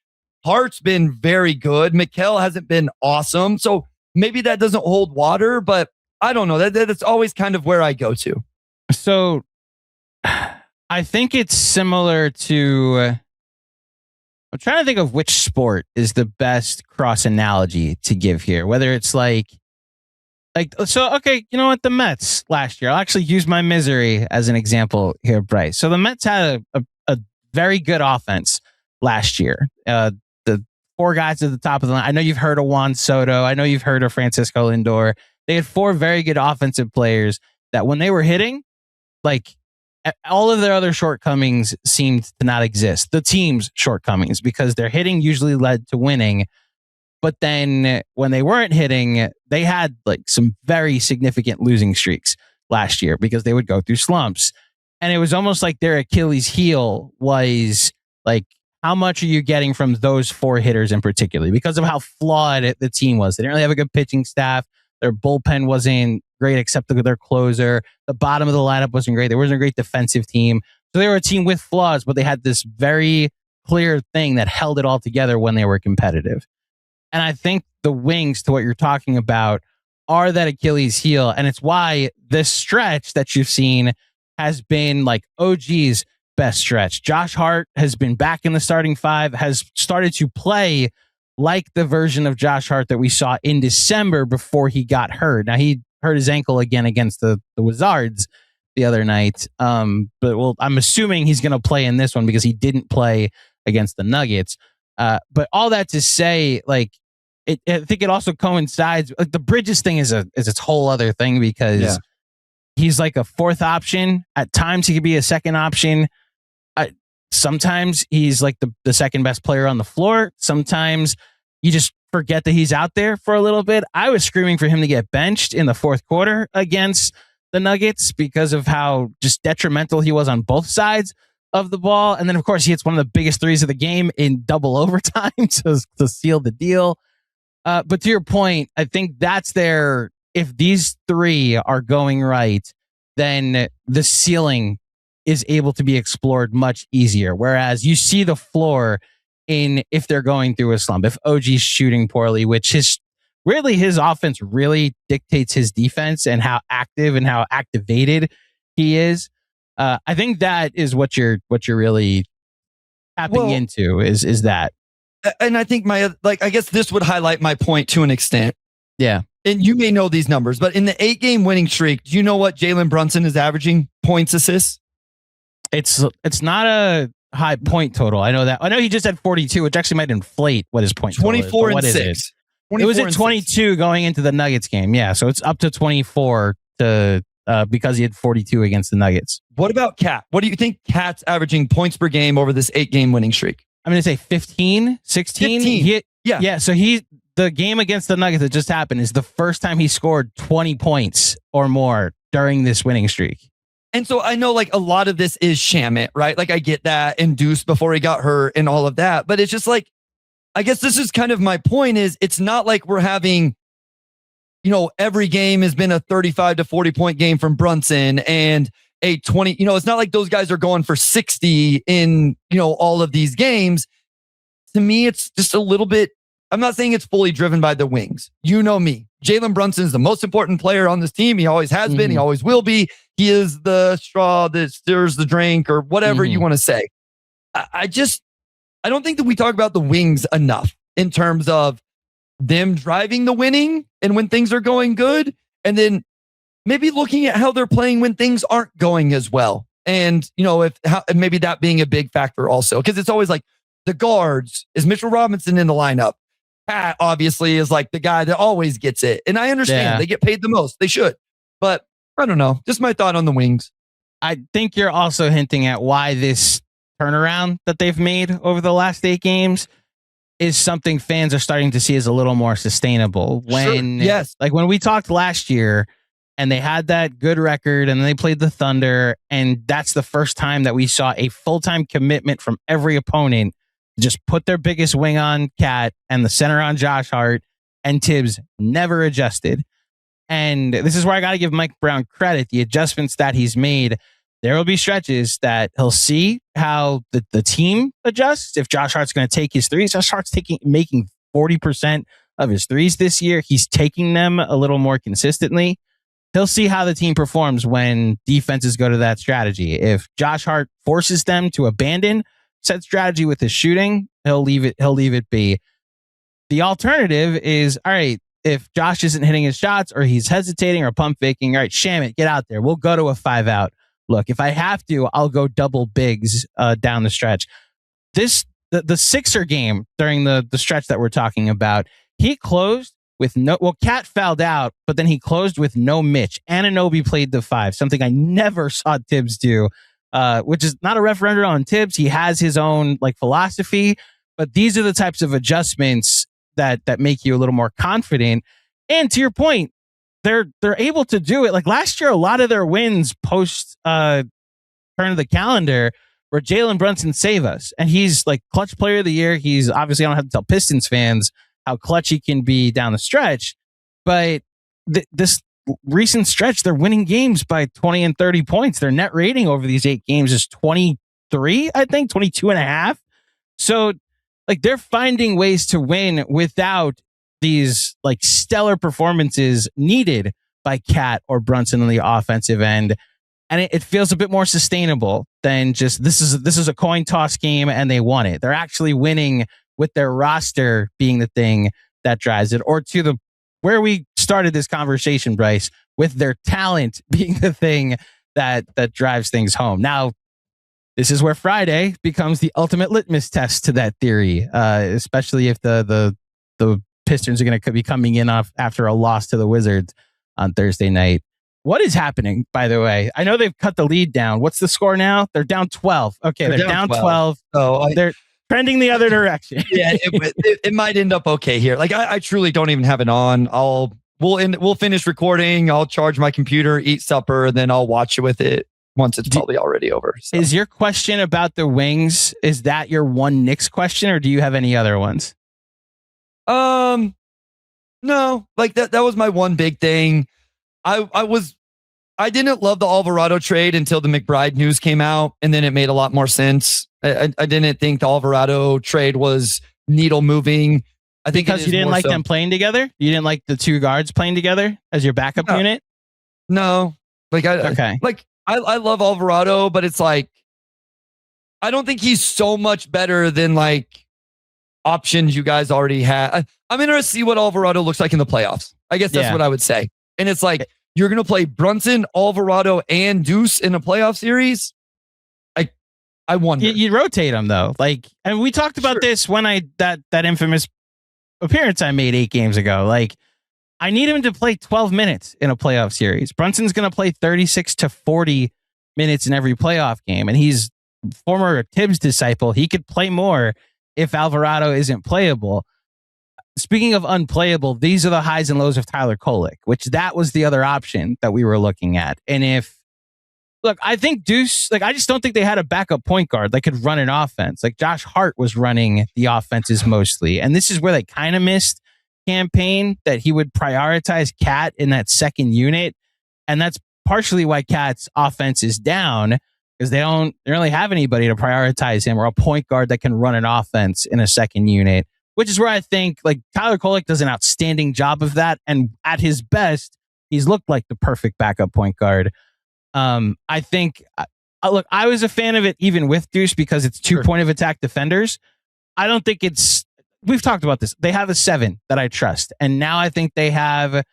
Hart's been very good. Mikal hasn't been awesome. So maybe that doesn't hold water, but I don't know. That's always kind of where I go to. So I think it's similar to, I'm trying to think of which sport is the best cross analogy to give here. Whether it's like, so, okay, you know what? The Mets last year, I'll actually use my misery as an example here, Bryce. So the Mets had a very good offense last year. The four guys at the top of the line. I know you've heard of Juan Soto. I know you've heard of Francisco Lindor. They had four very good offensive players that when they were hitting, like all of their other shortcomings seemed to not exist. The team's shortcomings, because their hitting usually led to winning. But then when they weren't hitting, they had like some very significant losing streaks last year because they would go through slumps. And it was almost like their Achilles heel was like, how much are you getting from those four hitters in particular? Because of how flawed the team was. They didn't really have a good pitching staff. Their bullpen wasn't great except their closer. The bottom of the lineup wasn't great. There wasn't a great defensive team. So they were a team with flaws, but they had this very clear thing that held it all together when they were competitive. And I think the wings, to what you're talking about, are that Achilles heel. And it's why this stretch that you've seen has been like OG's best stretch. Josh Hart has been back in the starting five, has started to play like the version of Josh Hart that we saw in December before he got hurt. Now, he hurt his ankle again against the Wizards the other night. But I'm assuming he's going to play in this one because he didn't play against the Nuggets. But all that to say, like, I think it also coincides. Like the Bridges thing is its whole other thing because he's like a fourth option. At times he could be a second option. Sometimes he's like the second best player on the floor. Sometimes you just forget that he's out there for a little bit. I was screaming for him to get benched in the fourth quarter against the Nuggets because of how just detrimental he was on both sides of the ball. And then, of course, he hits one of the biggest threes of the game in double overtime to seal the deal. But to your point, I think that's if these three are going right, then the ceiling is able to be explored much easier. Whereas you see the floor if they're going through a slump, if OG's shooting poorly, which his offense really dictates his defense and how active and how activated he is. I think that is what you're really tapping into is that. And I think I guess this would highlight my point to an extent. Yeah. And you may know these numbers, but in the 8-game winning streak, do you know what Jalen Brunson is averaging points, assists? It's not a high point total. I know that. I know he just had 42, which actually might inflate what his point total is. 24 and 6. It was at 22 going into the Nuggets game. Yeah, so it's up to 24 because he had 42 against the Nuggets. What about Cat? What do you think Cat's averaging points per game over this 8-game winning streak? I'm going to say 15, 16. 15. Yeah, so the game against the Nuggets that just happened is the first time he scored 20 points or more during this winning streak. And so I know like a lot of this is Shamit, right? Like I get that, and Deuce before he got hurt and all of that. But it's just like, I guess this is kind of my point is it's not like we're having, every game has been a 35 to 40 point game from Brunson and a 20, it's not like those guys are going for 60 in, all of these games. To me, it's just a little bit, I'm not saying it's fully driven by the wings. You know me. Jalen Brunson is the most important player on this team. He always has been. He always will be. He is the straw that stirs the drink or whatever you want to say. I don't think that we talk about the wings enough in terms of them driving the winning and when things are going good. And then maybe looking at how they're playing when things aren't going as well. And, maybe that being a big factor also, because it's always like the guards, is Mitchell Robinson in the lineup? Pat obviously is like the guy that always gets it. And I understand they get paid the most. They should. But I don't know. Just my thought on the wings. I think you're also hinting at why this turnaround that they've made over the last 8 games is something fans are starting to see as a little more sustainable. When we talked last year and they had that good record and they played the Thunder, and that's the first time that we saw a full-time commitment from every opponent to just put their biggest wing on Cat and the center on Josh Hart, and Tibbs never adjusted. And this is where I got to give Mike Brown credit. The adjustments that he's made, there will be stretches that he'll see how the team adjusts. If Josh Hart's going to take his threes, Josh Hart's making 40% of his threes this year. He's taking them a little more consistently. He'll see how the team performs when defenses go to that strategy. If Josh Hart forces them to abandon said strategy with his shooting, he'll leave it be. The alternative is, all right, if Josh isn't hitting his shots or he's hesitating or pump faking, all right, Shamit, get out there. We'll go to a 5-out. Look, if I have to, I'll go double bigs down the stretch. The Sixer game during the stretch that we're talking about, he closed with Cat fouled out, but then he closed with no Mitch. Anunoby played the 5, something I never saw Tibbs do, which is not a referendum on Tibbs. He has his own philosophy, but these are the types of adjustments that make you a little more confident. And to your point, they're able to do it. Like last year, a lot of their wins post turn of the calendar were Jalen Brunson save us. And he's like clutch player of the year. He's obviously, I don't have to tell Pistons fans how clutch he can be down the stretch. But this recent stretch, they're winning games by 20 and 30 points. Their net rating over these 8 games is 23, I think, 22 and a half. So they're finding ways to win without these stellar performances needed by Cat or Brunson on the offensive end. And it feels a bit more sustainable than just this is a coin toss game and they won it. They're actually winning with their roster being the thing that drives it, or to where we started this conversation, Bryce, with their talent being the thing that drives things home. Now, this is where Friday becomes the ultimate litmus test to that theory, especially if the Pistons are going to be coming in after a loss to the Wizards on Thursday night. What is happening, by the way? I know they've cut the lead down. What's the score now? They're down 12. Okay, they're down 12. So they're trending the other direction. Yeah, it might end up okay here. I truly don't even have it on. We'll finish recording. I'll charge my computer, eat supper, and then I'll watch it with it once it's probably already over. So. Is your question about the wings, is that your one Knicks question, or do you have any other ones? No, that was my one big thing. I didn't love the Alvarado trade until the McBride news came out, and then it made a lot more sense. I didn't think the Alvarado trade was needle moving. I think because you didn't like them playing together. You didn't like the 2 guards playing together as your backup unit. No, I love Alvarado, but it's I don't think he's so much better than options you guys already had. I'm interested to see what Alvarado looks like in the playoffs. I guess that's what I would say. And it's you're going to play Brunson, Alvarado, and Deuce in a playoff series. I wonder. You rotate them though. And we talked about this when that infamous appearance I made 8 games ago. Like, I need him to play 12 minutes in a playoff series. Brunson's going to play 36 to 40 minutes in every playoff game. And he's former Tibbs disciple. He could play more if Alvarado isn't playable. Speaking of unplayable, these are the highs and lows of Tyler Kolek, which that was the other option that we were looking at. And I think Deuce, I just don't think they had a backup point guard that could run an offense. Like Josh Hart was running the offenses mostly. And this is where they kind of missed campaign, that he would prioritize Cat in that second unit. And that's partially why Cat's offense is down, because they don't really have anybody to prioritize him or a point guard that can run an offense in a second unit, which is where I think Tyler Kolek does an outstanding job of that. And at his best, he's looked like the perfect backup point guard. I think, I was a fan of it even with Deuce because it's 2 point of attack defenders. I don't think we've talked about this. They have a 7 that I trust. And now I think they have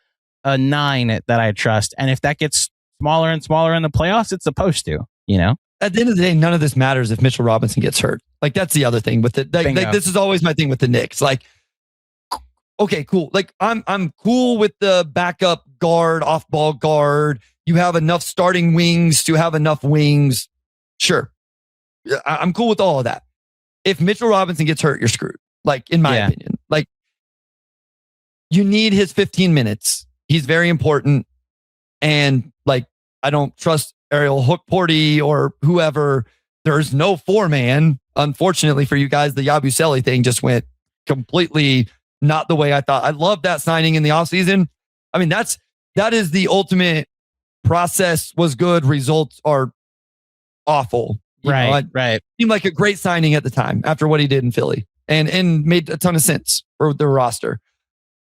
a 9 that I trust. And if that gets smaller and smaller in the playoffs, it's supposed to, At the end of the day, none of this matters if Mitchell Robinson gets hurt. That's the other thing with it. This is always my thing with the Knicks. Okay, cool. I'm cool with the backup guard, off-ball guard. You have enough starting wings to have enough wings. Sure. I'm cool with all of that. If Mitchell Robinson gets hurt, you're screwed. In my opinion. You need his 15 minutes. He's very important. And I don't trust Ariel Hookporty or whoever. There's no 4-man. Unfortunately for you guys, the Yabusele thing just went completely not the way I thought. I love that signing in the offseason. I mean, that is the ultimate. Process was good. Results are awful. Right. Seemed like a great signing at the time after what he did in Philly and made a ton of sense for the roster.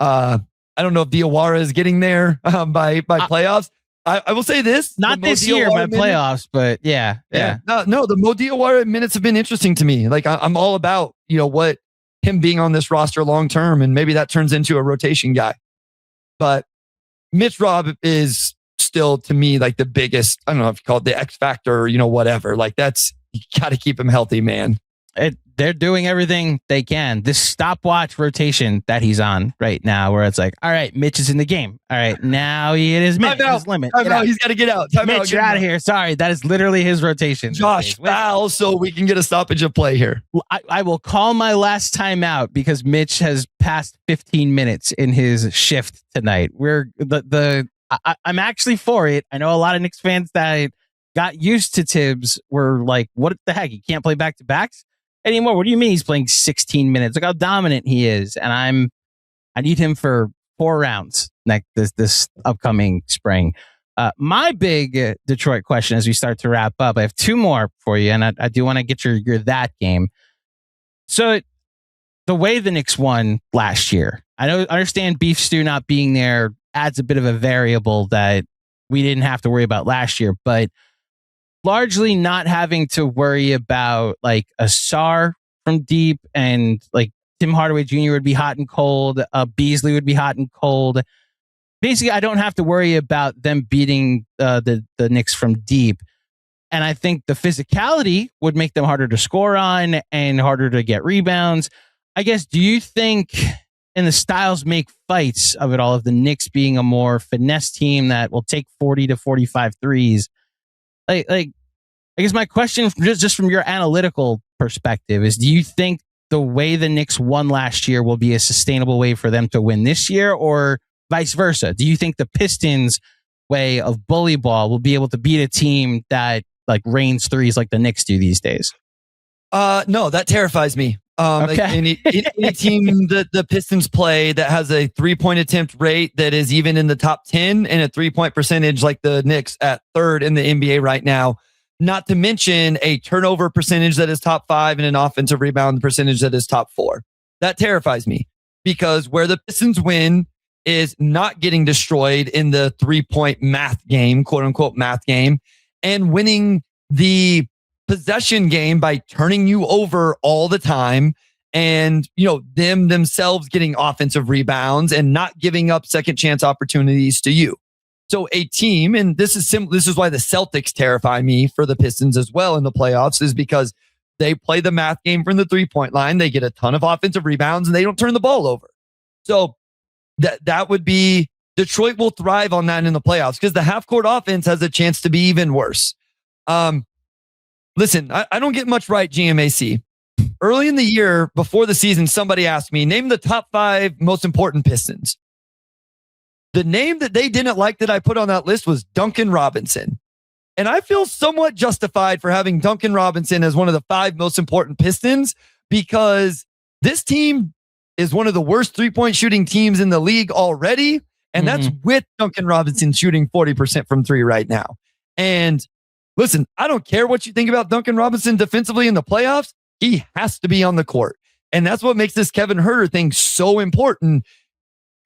I don't know if Diawara is getting there by playoffs. I will say this. Not this year by playoffs, but yeah. No, the Mo Diawara minutes have been interesting to me. I'm all about, what him being on this roster long term, and maybe that turns into a rotation guy. But Mitch Rob is still to me the biggest, I don't know if you call it the X factor or whatever. That's, you got to keep him healthy, man. They're doing everything they can. This stopwatch rotation that he's on right now, where it's all right, Mitch is in the game. All right, now it is Mitch. His limit. He's got to get out. Mitch, you're out of here. Sorry, that is literally his rotation. Josh, foul, so we can get a stoppage of play here. I will call my last time out because Mitch has passed 15 minutes in his shift tonight. I'm actually for it. I know a lot of Knicks fans that got used to Tibbs were like, what the heck? He can't play back-to-backs anymore. What do you mean he's playing 16 minutes? Look how dominant he is. And I need him for 4 rounds this upcoming spring. My big Detroit question as we start to wrap up, I have 2 more for you, and I do want to get your that game. So the way the Knicks won last year, I understand Beef Stew not being there adds a bit of a variable that we didn't have to worry about last year, but largely not having to worry about a SAR from deep, and Tim Hardaway Jr. would be hot and cold. Beasley would be hot and cold. Basically, I don't have to worry about them beating the Knicks from deep. And I think the physicality would make them harder to score on and harder to get rebounds. I guess, do you think, and the styles make fights of it all, of the Knicks being a more finesse team that will take 40 to 45 threes? I guess my question, just from your analytical perspective, is do you think the way the Knicks won last year will be a sustainable way for them to win this year, or vice versa? Do you think the Pistons' way of bully ball will be able to beat a team that rains threes like the Knicks do these days? No, that terrifies me. Okay. Any team that the Pistons play that has a 3-point attempt rate that is even in the top 10 and a 3-point percentage like the Knicks at 3rd in the NBA right now, not to mention a turnover percentage that is top 5 and an offensive rebound percentage that is top 4. That terrifies me, because where the Pistons win is not getting destroyed in the 3-point math game, quote unquote math game, and winning the possession game by turning you over all the time, and them themselves getting offensive rebounds and not giving up second chance opportunities to you. So a team, and this is why the Celtics terrify me for the Pistons as well in the playoffs, is because they play the math game from the 3-point line. They get a ton of offensive rebounds and they don't turn the ball over. So that would be, Detroit will thrive on that in the playoffs because the half-court offense has a chance to be even worse. Listen, I don't get much right, GMAC. Early in the year, before the season, somebody asked me, name the top 5 most important Pistons. The name that they didn't like that I put on that list was Duncan Robinson. And I feel somewhat justified for having Duncan Robinson as one of the 5 most important Pistons because this team is one of the worst three-point shooting teams in the league already. And that's with Duncan Robinson shooting 40% from 3 right now. And listen, I don't care what you think about Duncan Robinson defensively in the playoffs. He has to be on the court. And that's what makes this Kevin Huerter thing so important.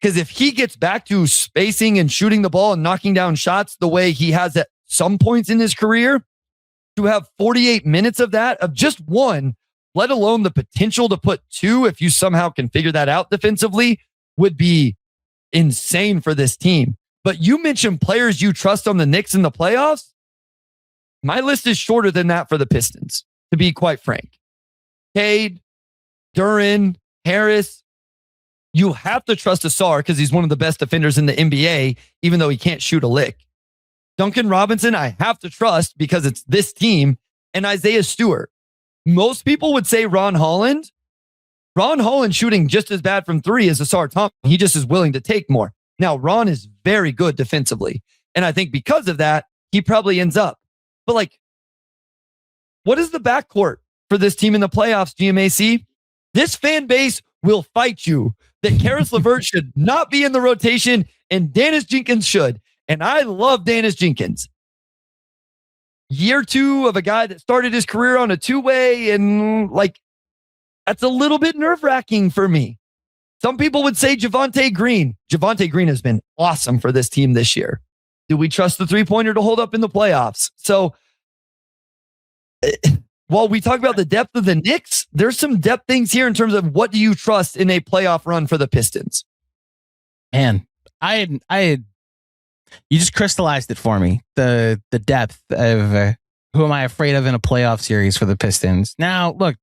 Because if he gets back to spacing and shooting the ball and knocking down shots the way he has at some points in his career, to have 48 minutes of that, of just one, let alone the potential to put 2, if you somehow can figure that out defensively, would be insane for this team. But you mentioned players you trust on the Knicks in the playoffs. My list is shorter than that for the Pistons, to be quite frank. Cade, Duren, Harris. You have to trust Asar because he's one of the best defenders in the NBA, even though he can't shoot a lick. Duncan Robinson, I have to trust because it's this team, and Isaiah Stewart. Most people would say Ron Holland. Ron Holland shooting just as bad from 3 as Asar Thompson. He just is willing to take more. Now, Ron is very good defensively. And I think because of that, he probably ends up. But like, what is the backcourt for this team in the playoffs, GMAC? This fan base will fight you that Karis LeVert should not be in the rotation and Dennis Jenkins should. And I love Dennis Jenkins. Year 2 of a guy that started his career on a 2-way, and like, that's a little bit nerve-wracking for me. Some people would say Javonte Green. Javonte Green has been awesome for this team this year. Do we trust the three-pointer to hold up in the playoffs? So while we talk about the depth of the Knicks, there's some depth things here in terms of what do you trust in a playoff run for the Pistons? Man, you just crystallized it for me. The depth of who am I afraid of in a playoff series for the Pistons. Now, look,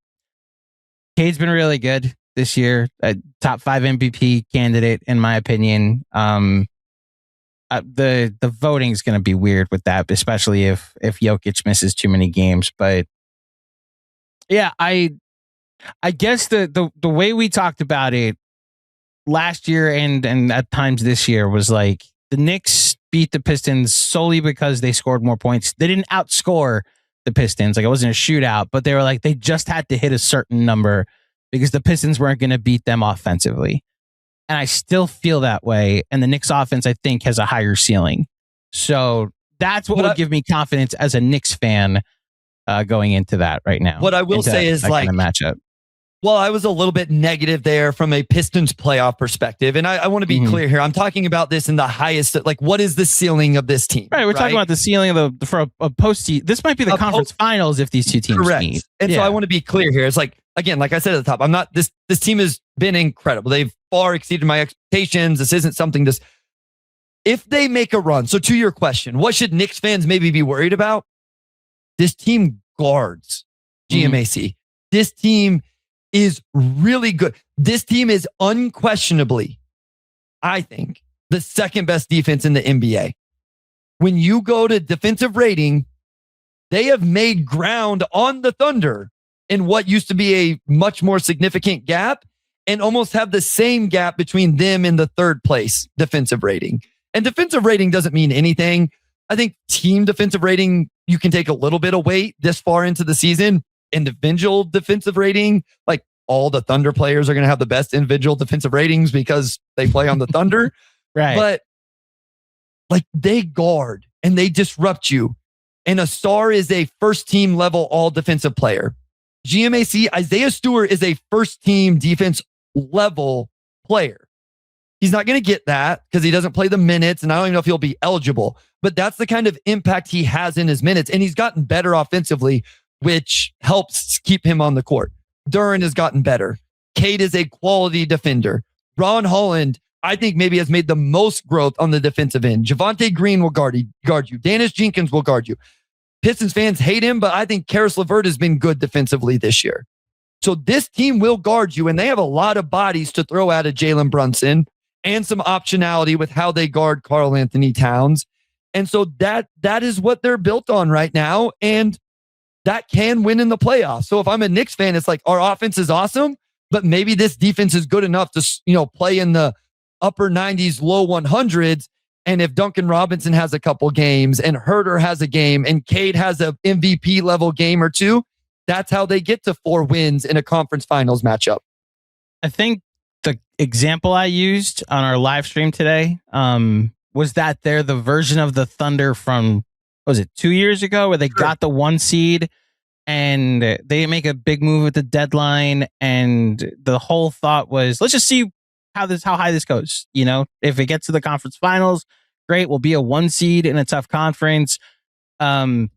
Cade's been really good this year. A top 5 MVP candidate, in my opinion. The voting is going to be weird with that, especially if Jokic misses too many games. But yeah, I guess the way we talked about it last year and at times this year was like the Knicks beat the Pistons solely because they scored more points. They didn't outscore the Pistons. Like, it wasn't a shootout, but they were like, they just had to hit a certain number because the Pistons weren't going to beat them offensively. And I still feel that way. And the Knicks offense, I think, has a higher ceiling. So that's what would give me confidence as a Knicks fan going into that right now. What I will say is, like, kind of matchup. Well, I was a little bit negative there from a Pistons playoff perspective. And I want to be clear here. I'm talking about this in the highest, like, what is the ceiling of this team? Right. We're talking about the ceiling of for a post-season. This might be the conference finals if these two teams meet. And so I want to be clear here. It's like, again, like I said at the top, I'm not, this team has been incredible. They've far exceeded my expectations. This isn't something if they make a run. So to your question, what should Knicks fans maybe be worried about? This team guards GMAC. This team is really good. This team is unquestionably, I think, the second best defense in the NBA. When you go to defensive rating, they have made ground on the Thunder in what used to be a much more significant gap and almost have the same gap between them and the third place defensive rating. And defensive rating doesn't mean anything. I think team defensive rating, you can take a little bit of weight this far into the season. Individual defensive rating, like, all the Thunder players are going to have the best individual defensive ratings because they play on the Thunder. Right. But like, they guard and they disrupt you. And Asar is a first team level all defensive player. GMAC, Isaiah Stewart is a first team defense level player. He's not going to get that because he doesn't play the minutes, and I don't even know if he'll be eligible. But that's the kind of impact he has in his minutes. And he's gotten better offensively, which helps keep him on the court. Duren has gotten better. Cade is a quality defender. Ron Holland, I think, maybe has made the most growth on the defensive end. Javonte Green will guard you. Dennis Jenkins will guard you. Pistons fans hate him, but I think Karis LeVert has been good defensively this year. So this team will guard you, and they have a lot of bodies to throw at a Jalen Brunson and some optionality with how they guard Karl-Anthony Towns. And so that is what they're built on right now, and that can win in the playoffs. So if I'm a Knicks fan, it's like our offense is awesome, but maybe this defense is good enough to play in the upper 90s, low 100s. And if Duncan Robinson has a couple games and Herter has a game and Cade has a MVP level game or two, that's how they get to 4 wins in a conference finals matchup. I think the example I used on our live stream today was that they're the version of the Thunder from, was it 2 years ago, where they got the 1 seed and they make a big move at the deadline. And the whole thought was, let's just see how high this goes. If it gets to the conference finals, great. We'll be a 1 seed in a tough conference. And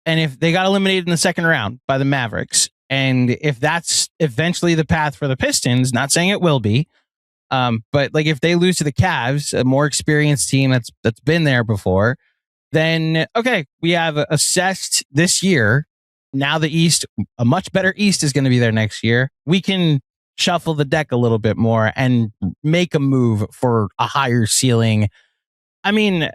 if they got eliminated in the second round by the Mavericks, and if that's eventually the path for the Pistons, not saying it will be, but like if they lose to the Cavs, a more experienced team that's been there before, then okay, we have assessed this year. Now the East, a much better East is going to be there next year. We can shuffle the deck a little bit more and make a move for a higher ceiling. I mean,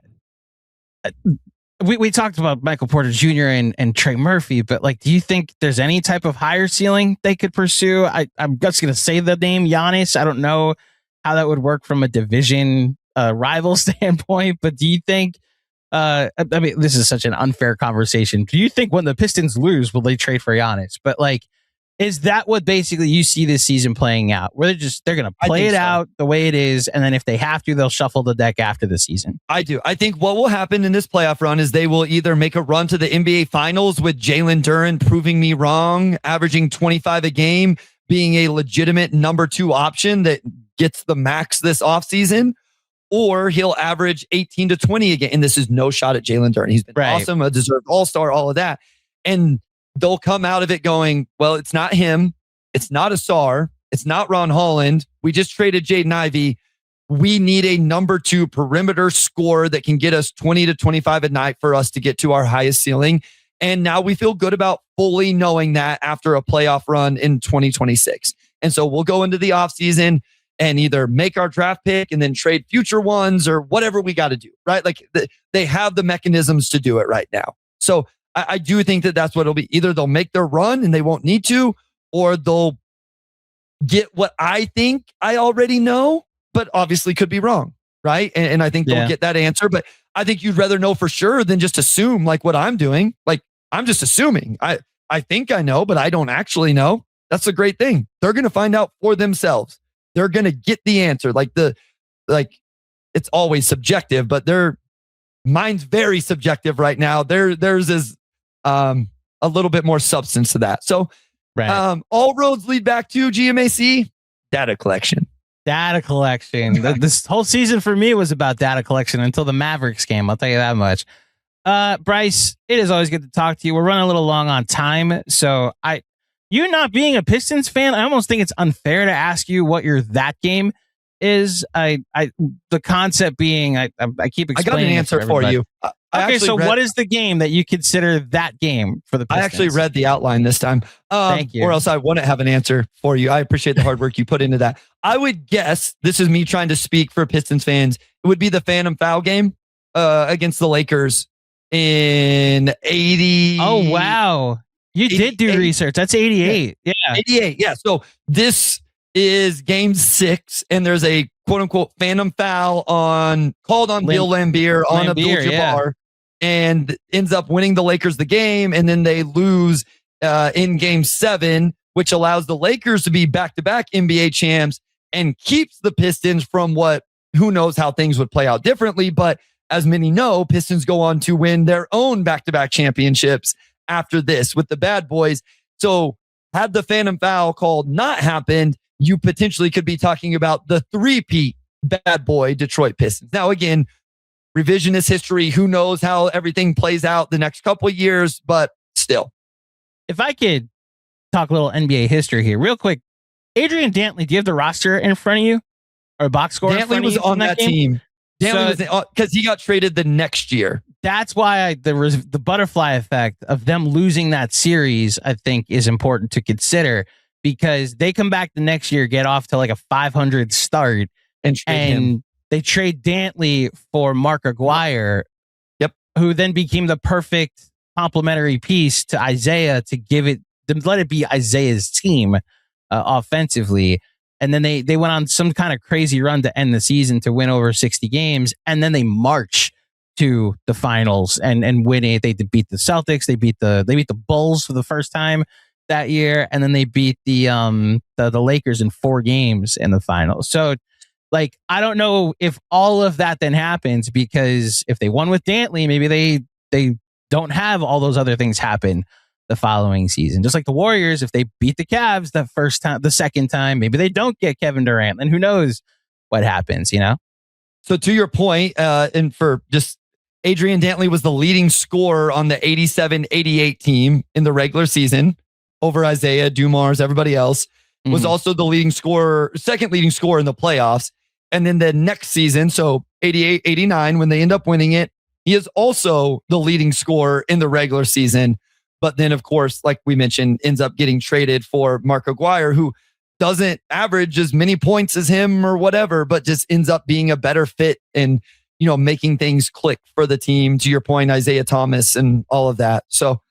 we talked about Michael Porter Jr. and Trey Murphy, but like, do you think there's any type of higher ceiling they could pursue? I'm just going to say the name Giannis. I don't know how that would work from a division rival standpoint, but do you think, I mean, this is such an unfair conversation. Do you think when the Pistons lose, will they trade for Giannis? But like, is that what basically you see this season playing out? Where they're going to play it out the way it is, and then if they have to, they'll shuffle the deck after the season? I do. I think what will happen in this playoff run is they will either make a run to the NBA Finals with Jalen Duren proving me wrong, averaging 25 a game, being a legitimate number 2 option that gets the max this offseason, or he'll average 18 to 20 again. And this is no shot at Jalen Duren. He's been awesome, a deserved all-star, all of that. And they'll come out of it going, well, it's not him. It's not Asar. It's not Ron Holland. We just traded Jaden Ivey. We need a number 2 perimeter scorer that can get us 20 to 25 a night for us to get to our highest ceiling. And now we feel good about fully knowing that after a playoff run in 2026. And so we'll go into the offseason and either make our draft pick and then trade future ones or whatever we got to do, right? Like they have the mechanisms to do it right now. So I do think that that's what it'll be. Either they'll make their run and they won't need to, or they'll get what I think I already know, but obviously could be wrong, right? And I think they'll get that answer. But I think you'd rather know for sure than just assume like what I'm doing. Like I'm just assuming. I think I know, but I don't actually know. That's a great thing. They're going to find out for themselves. They're going to get the answer. Like it's always subjective, but mine's very subjective right now. Theirs is a little bit more substance to that. So all roads lead back to GMAC data collection. This whole season for me was about data collection until the Mavericks game. I'll tell you that much. Bryce, it is always good to talk to you. We're running a little long on time. So you not being a Pistons fan, I almost think it's unfair to ask you what your that game is. The concept being, I keep explaining. I got an answer for you. Okay, so what is the game that you consider that game for the Pistons? I actually read the outline this time. Thank you. Or else I wouldn't have an answer for you. I appreciate the hard work you put into that. I would guess, this is me trying to speak for Pistons fans, it would be the Phantom Foul game against the Lakers in 80. Oh, wow. You did do research. That's 88. Yeah. 88. Yeah. So this is game 6, and there's a quote unquote phantom foul called on Bill Laimbeer on Abdul-Jabbar, and ends up winning the Lakers the game. And then they lose in game 7, which allows the Lakers to be back-to-back NBA champs and keeps the Pistons from who knows how things would play out differently. But as many know, Pistons go on to win their own back-to-back championships after this with the Bad Boys. So had the phantom foul called not happened, you potentially could be talking about the 3-peat Bad Boy Detroit Pistons. Now, again, revisionist history, who knows how everything plays out the next couple of years, but still. If I could talk a little NBA history here real quick. Adrian Dantley, do you have the roster in front of you? Or a box score? Dantley was on that team. Dantley was because he got traded the next year. That's why the butterfly effect of them losing that series, I think, is important to consider. because they come back the next year, get off to like a 500 start, and they trade Dantley for Mark Aguirre, who then became the perfect complementary piece to Isaiah to let it be Isaiah's team offensively. And then they went on some kind of crazy run to end the season to win over 60 games. And then they march to the finals and win it. They beat the Celtics. They beat the Bulls for the first time that year. And then they beat the Lakers in 4 games in the finals. So like, I don't know if all of that then happens, because if they won with Dantley, maybe they don't have all those other things happen the following season. Just like the Warriors, if they beat the Cavs the second time, maybe they don't get Kevin Durant, and who knows what happens, So to your point, and for just Adrian Dantley was the leading scorer on the 87-88 team in the regular season over Isaiah, Dumars, everybody else. Was also the second leading scorer in the playoffs. And then the next season, so 88-89, when they end up winning it, he is also the leading scorer in the regular season. But then, of course, like we mentioned, ends up getting traded for Mark Aguirre, who doesn't average as many points as him or whatever, but just ends up being a better fit and, making things click for the team. To your point, Isaiah Thomas and all of that. So,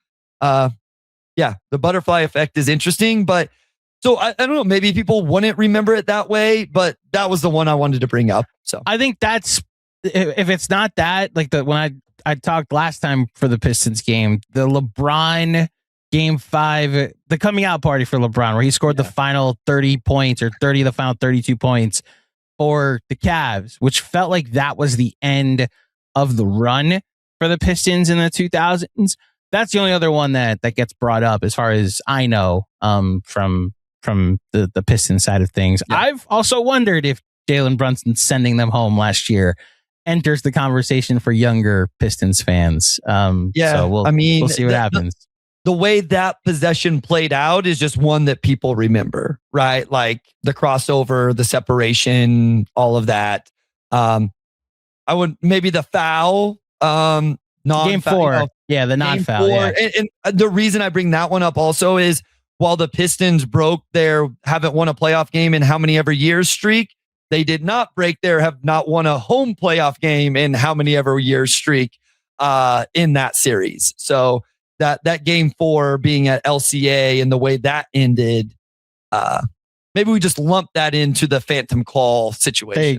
the butterfly effect is interesting, but so I don't know, maybe people wouldn't remember it that way, but that was the one I wanted to bring up. So I think that's, if it's not that, like when I talked last time for the Pistons game, the LeBron game 5, the coming out party for LeBron, where he scored the final 30 points or the final 32 points for the Cavs, which felt like that was the end of the run for the Pistons in the 2000s. That's the only other one that gets brought up as far as I know, from the Pistons side of things. Yeah. I've also wondered if Jalen Brunson sending them home last year enters the conversation for younger Pistons fans. So we'll see what happens. The way that possession played out is just one that people remember, right? Like the crossover, the separation, all of that. I would maybe the foul, game 4. The non-foul. And the reason I bring that one up also is while the Pistons broke their haven't won a playoff game in how many ever years streak, they did not break their have not won a home playoff game in how many ever years streak in that series. So that game 4 being at LCA and the way that ended, maybe we just lump that into the Phantom Claw situation.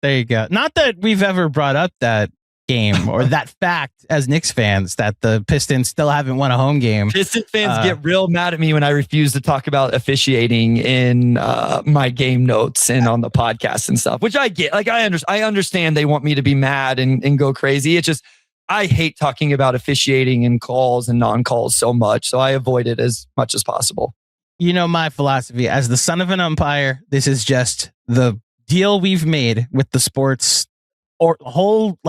There you go. Not that we've ever brought up that game or that fact as Knicks fans that the Pistons still haven't won a home game. Pistons fans get real mad at me when I refuse to talk about officiating in my game notes and on the podcast and stuff, which I get. Like I understand they want me to be mad and go crazy. It's just I hate talking about officiating and calls and non-calls so much, so I avoid it as much as possible. My philosophy as the son of an umpire, this is just the deal we've made with the sports or whole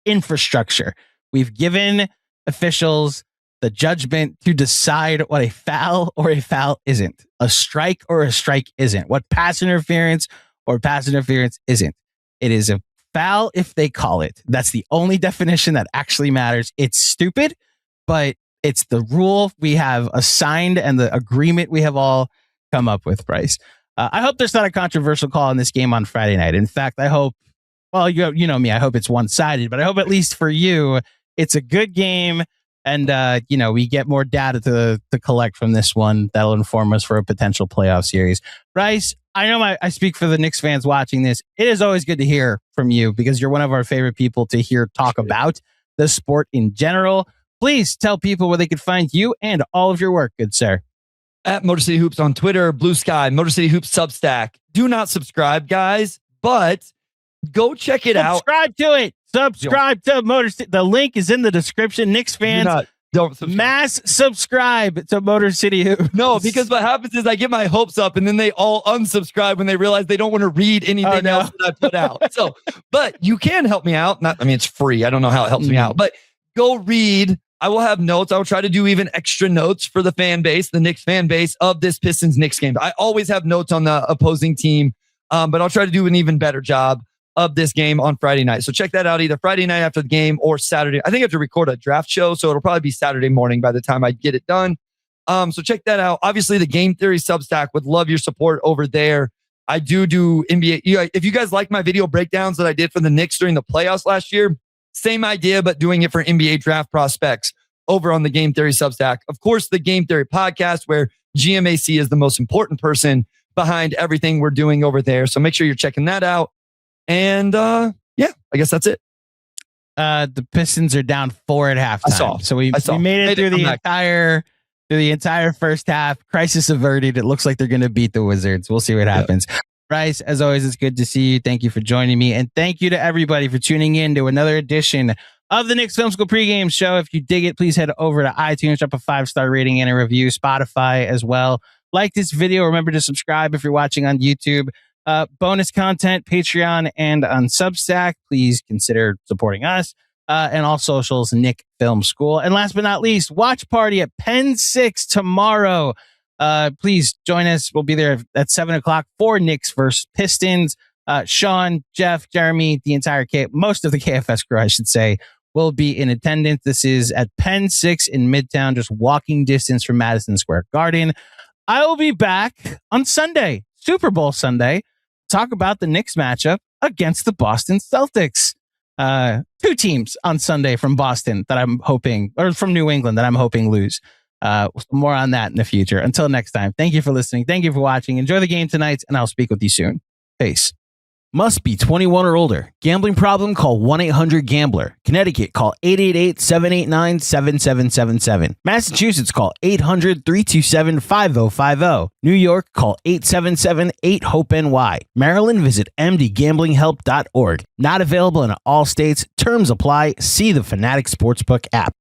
infrastructure. We've given officials the judgment to decide what a foul or a foul isn't, a strike or a strike isn't, what pass interference or pass interference isn't. It is a foul if they call it. That's the only definition that actually matters. It's stupid, but it's the rule we have assigned and the agreement we have all come up with, Bryce. I hope there's not a controversial call in this game on Friday night. In fact, I hope, well, you know me, I hope it's one-sided, but I hope at least for you, it's a good game. And, we get more data to collect from this one that'll inform us for a potential playoff series. Bryce, I know I speak for the Knicks fans watching this. It is always good to hear from you because you're one of our favorite people to hear talk about the sport in general. Please tell people where they could find you and all of your work, good sir. At Motor City Hoops on Twitter, Blue Sky, Motor City Hoops Substack. Do not subscribe, guys, but go check it out. Subscribe to it. Subscribe to Motor City. The link is in the description. Knicks fans, don't subscribe. Mass subscribe to Motor City Hoops. No, because what happens is I get my hopes up and then they all unsubscribe when they realize they don't want to read anything else that I put out. So, but you can help me out. It's free. I don't know how it helps me out, but go read. I will have notes. I will try to do even extra notes for the fan base, the Knicks fan base of this Pistons Knicks game. I always have notes on the opposing team, but I'll try to do an even better job of this game on Friday night. So check that out either Friday night after the game or Saturday. I think I have to record a draft show, so it'll probably be Saturday morning by the time I get it done. So check that out. Obviously, the Game Theory Substack, would love your support over there. I do NBA. If you guys like my video breakdowns that I did for the Knicks during the playoffs last year, same idea, but doing it for NBA draft prospects over on the Game Theory Substack. Of course, the Game Theory Podcast, where GMAC is the most important person behind everything we're doing over there. So make sure you're checking that out. And I guess that's it. The Pistons are down 4 at halftime. So we made it through the entire first half. Crisis averted. It looks like they're going to beat the Wizards. We'll see what happens. Bryce, as always, it's good to see you. Thank you for joining me. And thank you to everybody for tuning in to another edition of the Knicks Film School Pregame Show. If you dig it, please head over to iTunes, drop a 5-star rating and a review. Spotify as well. Like this video. Remember to subscribe if you're watching on YouTube. Bonus content, Patreon, and on Substack. Please consider supporting us. And all socials, Knick Film School. And last but not least, watch party at Penn 6 tomorrow. Please join us. We'll be there at 7 o'clock for Knicks versus Pistons. Sean, Jeff, Jeremy, most of the KFS crew, I should say, will be in attendance. This is at Penn 6 in Midtown, just walking distance from Madison Square Garden. I will be back on Sunday, Super Bowl Sunday, talk about the Knicks matchup against the Boston Celtics. 2 teams on Sunday from Boston that I'm hoping, or from New England that I'm hoping lose. More on that in the future. Until next time, thank you for listening. Thank you for watching. Enjoy the game tonight, and I'll speak with you soon. Peace. Must be 21 or older. Gambling problem? Call 1-800-GAMBLER. Connecticut, call 888-789-7777. Massachusetts, call 800-327-5050. New York, call 877-8-HOPE-NY. Maryland, visit mdgamblinghelp.org. Not available in all states. Terms apply. See the Fanatics Sportsbook app.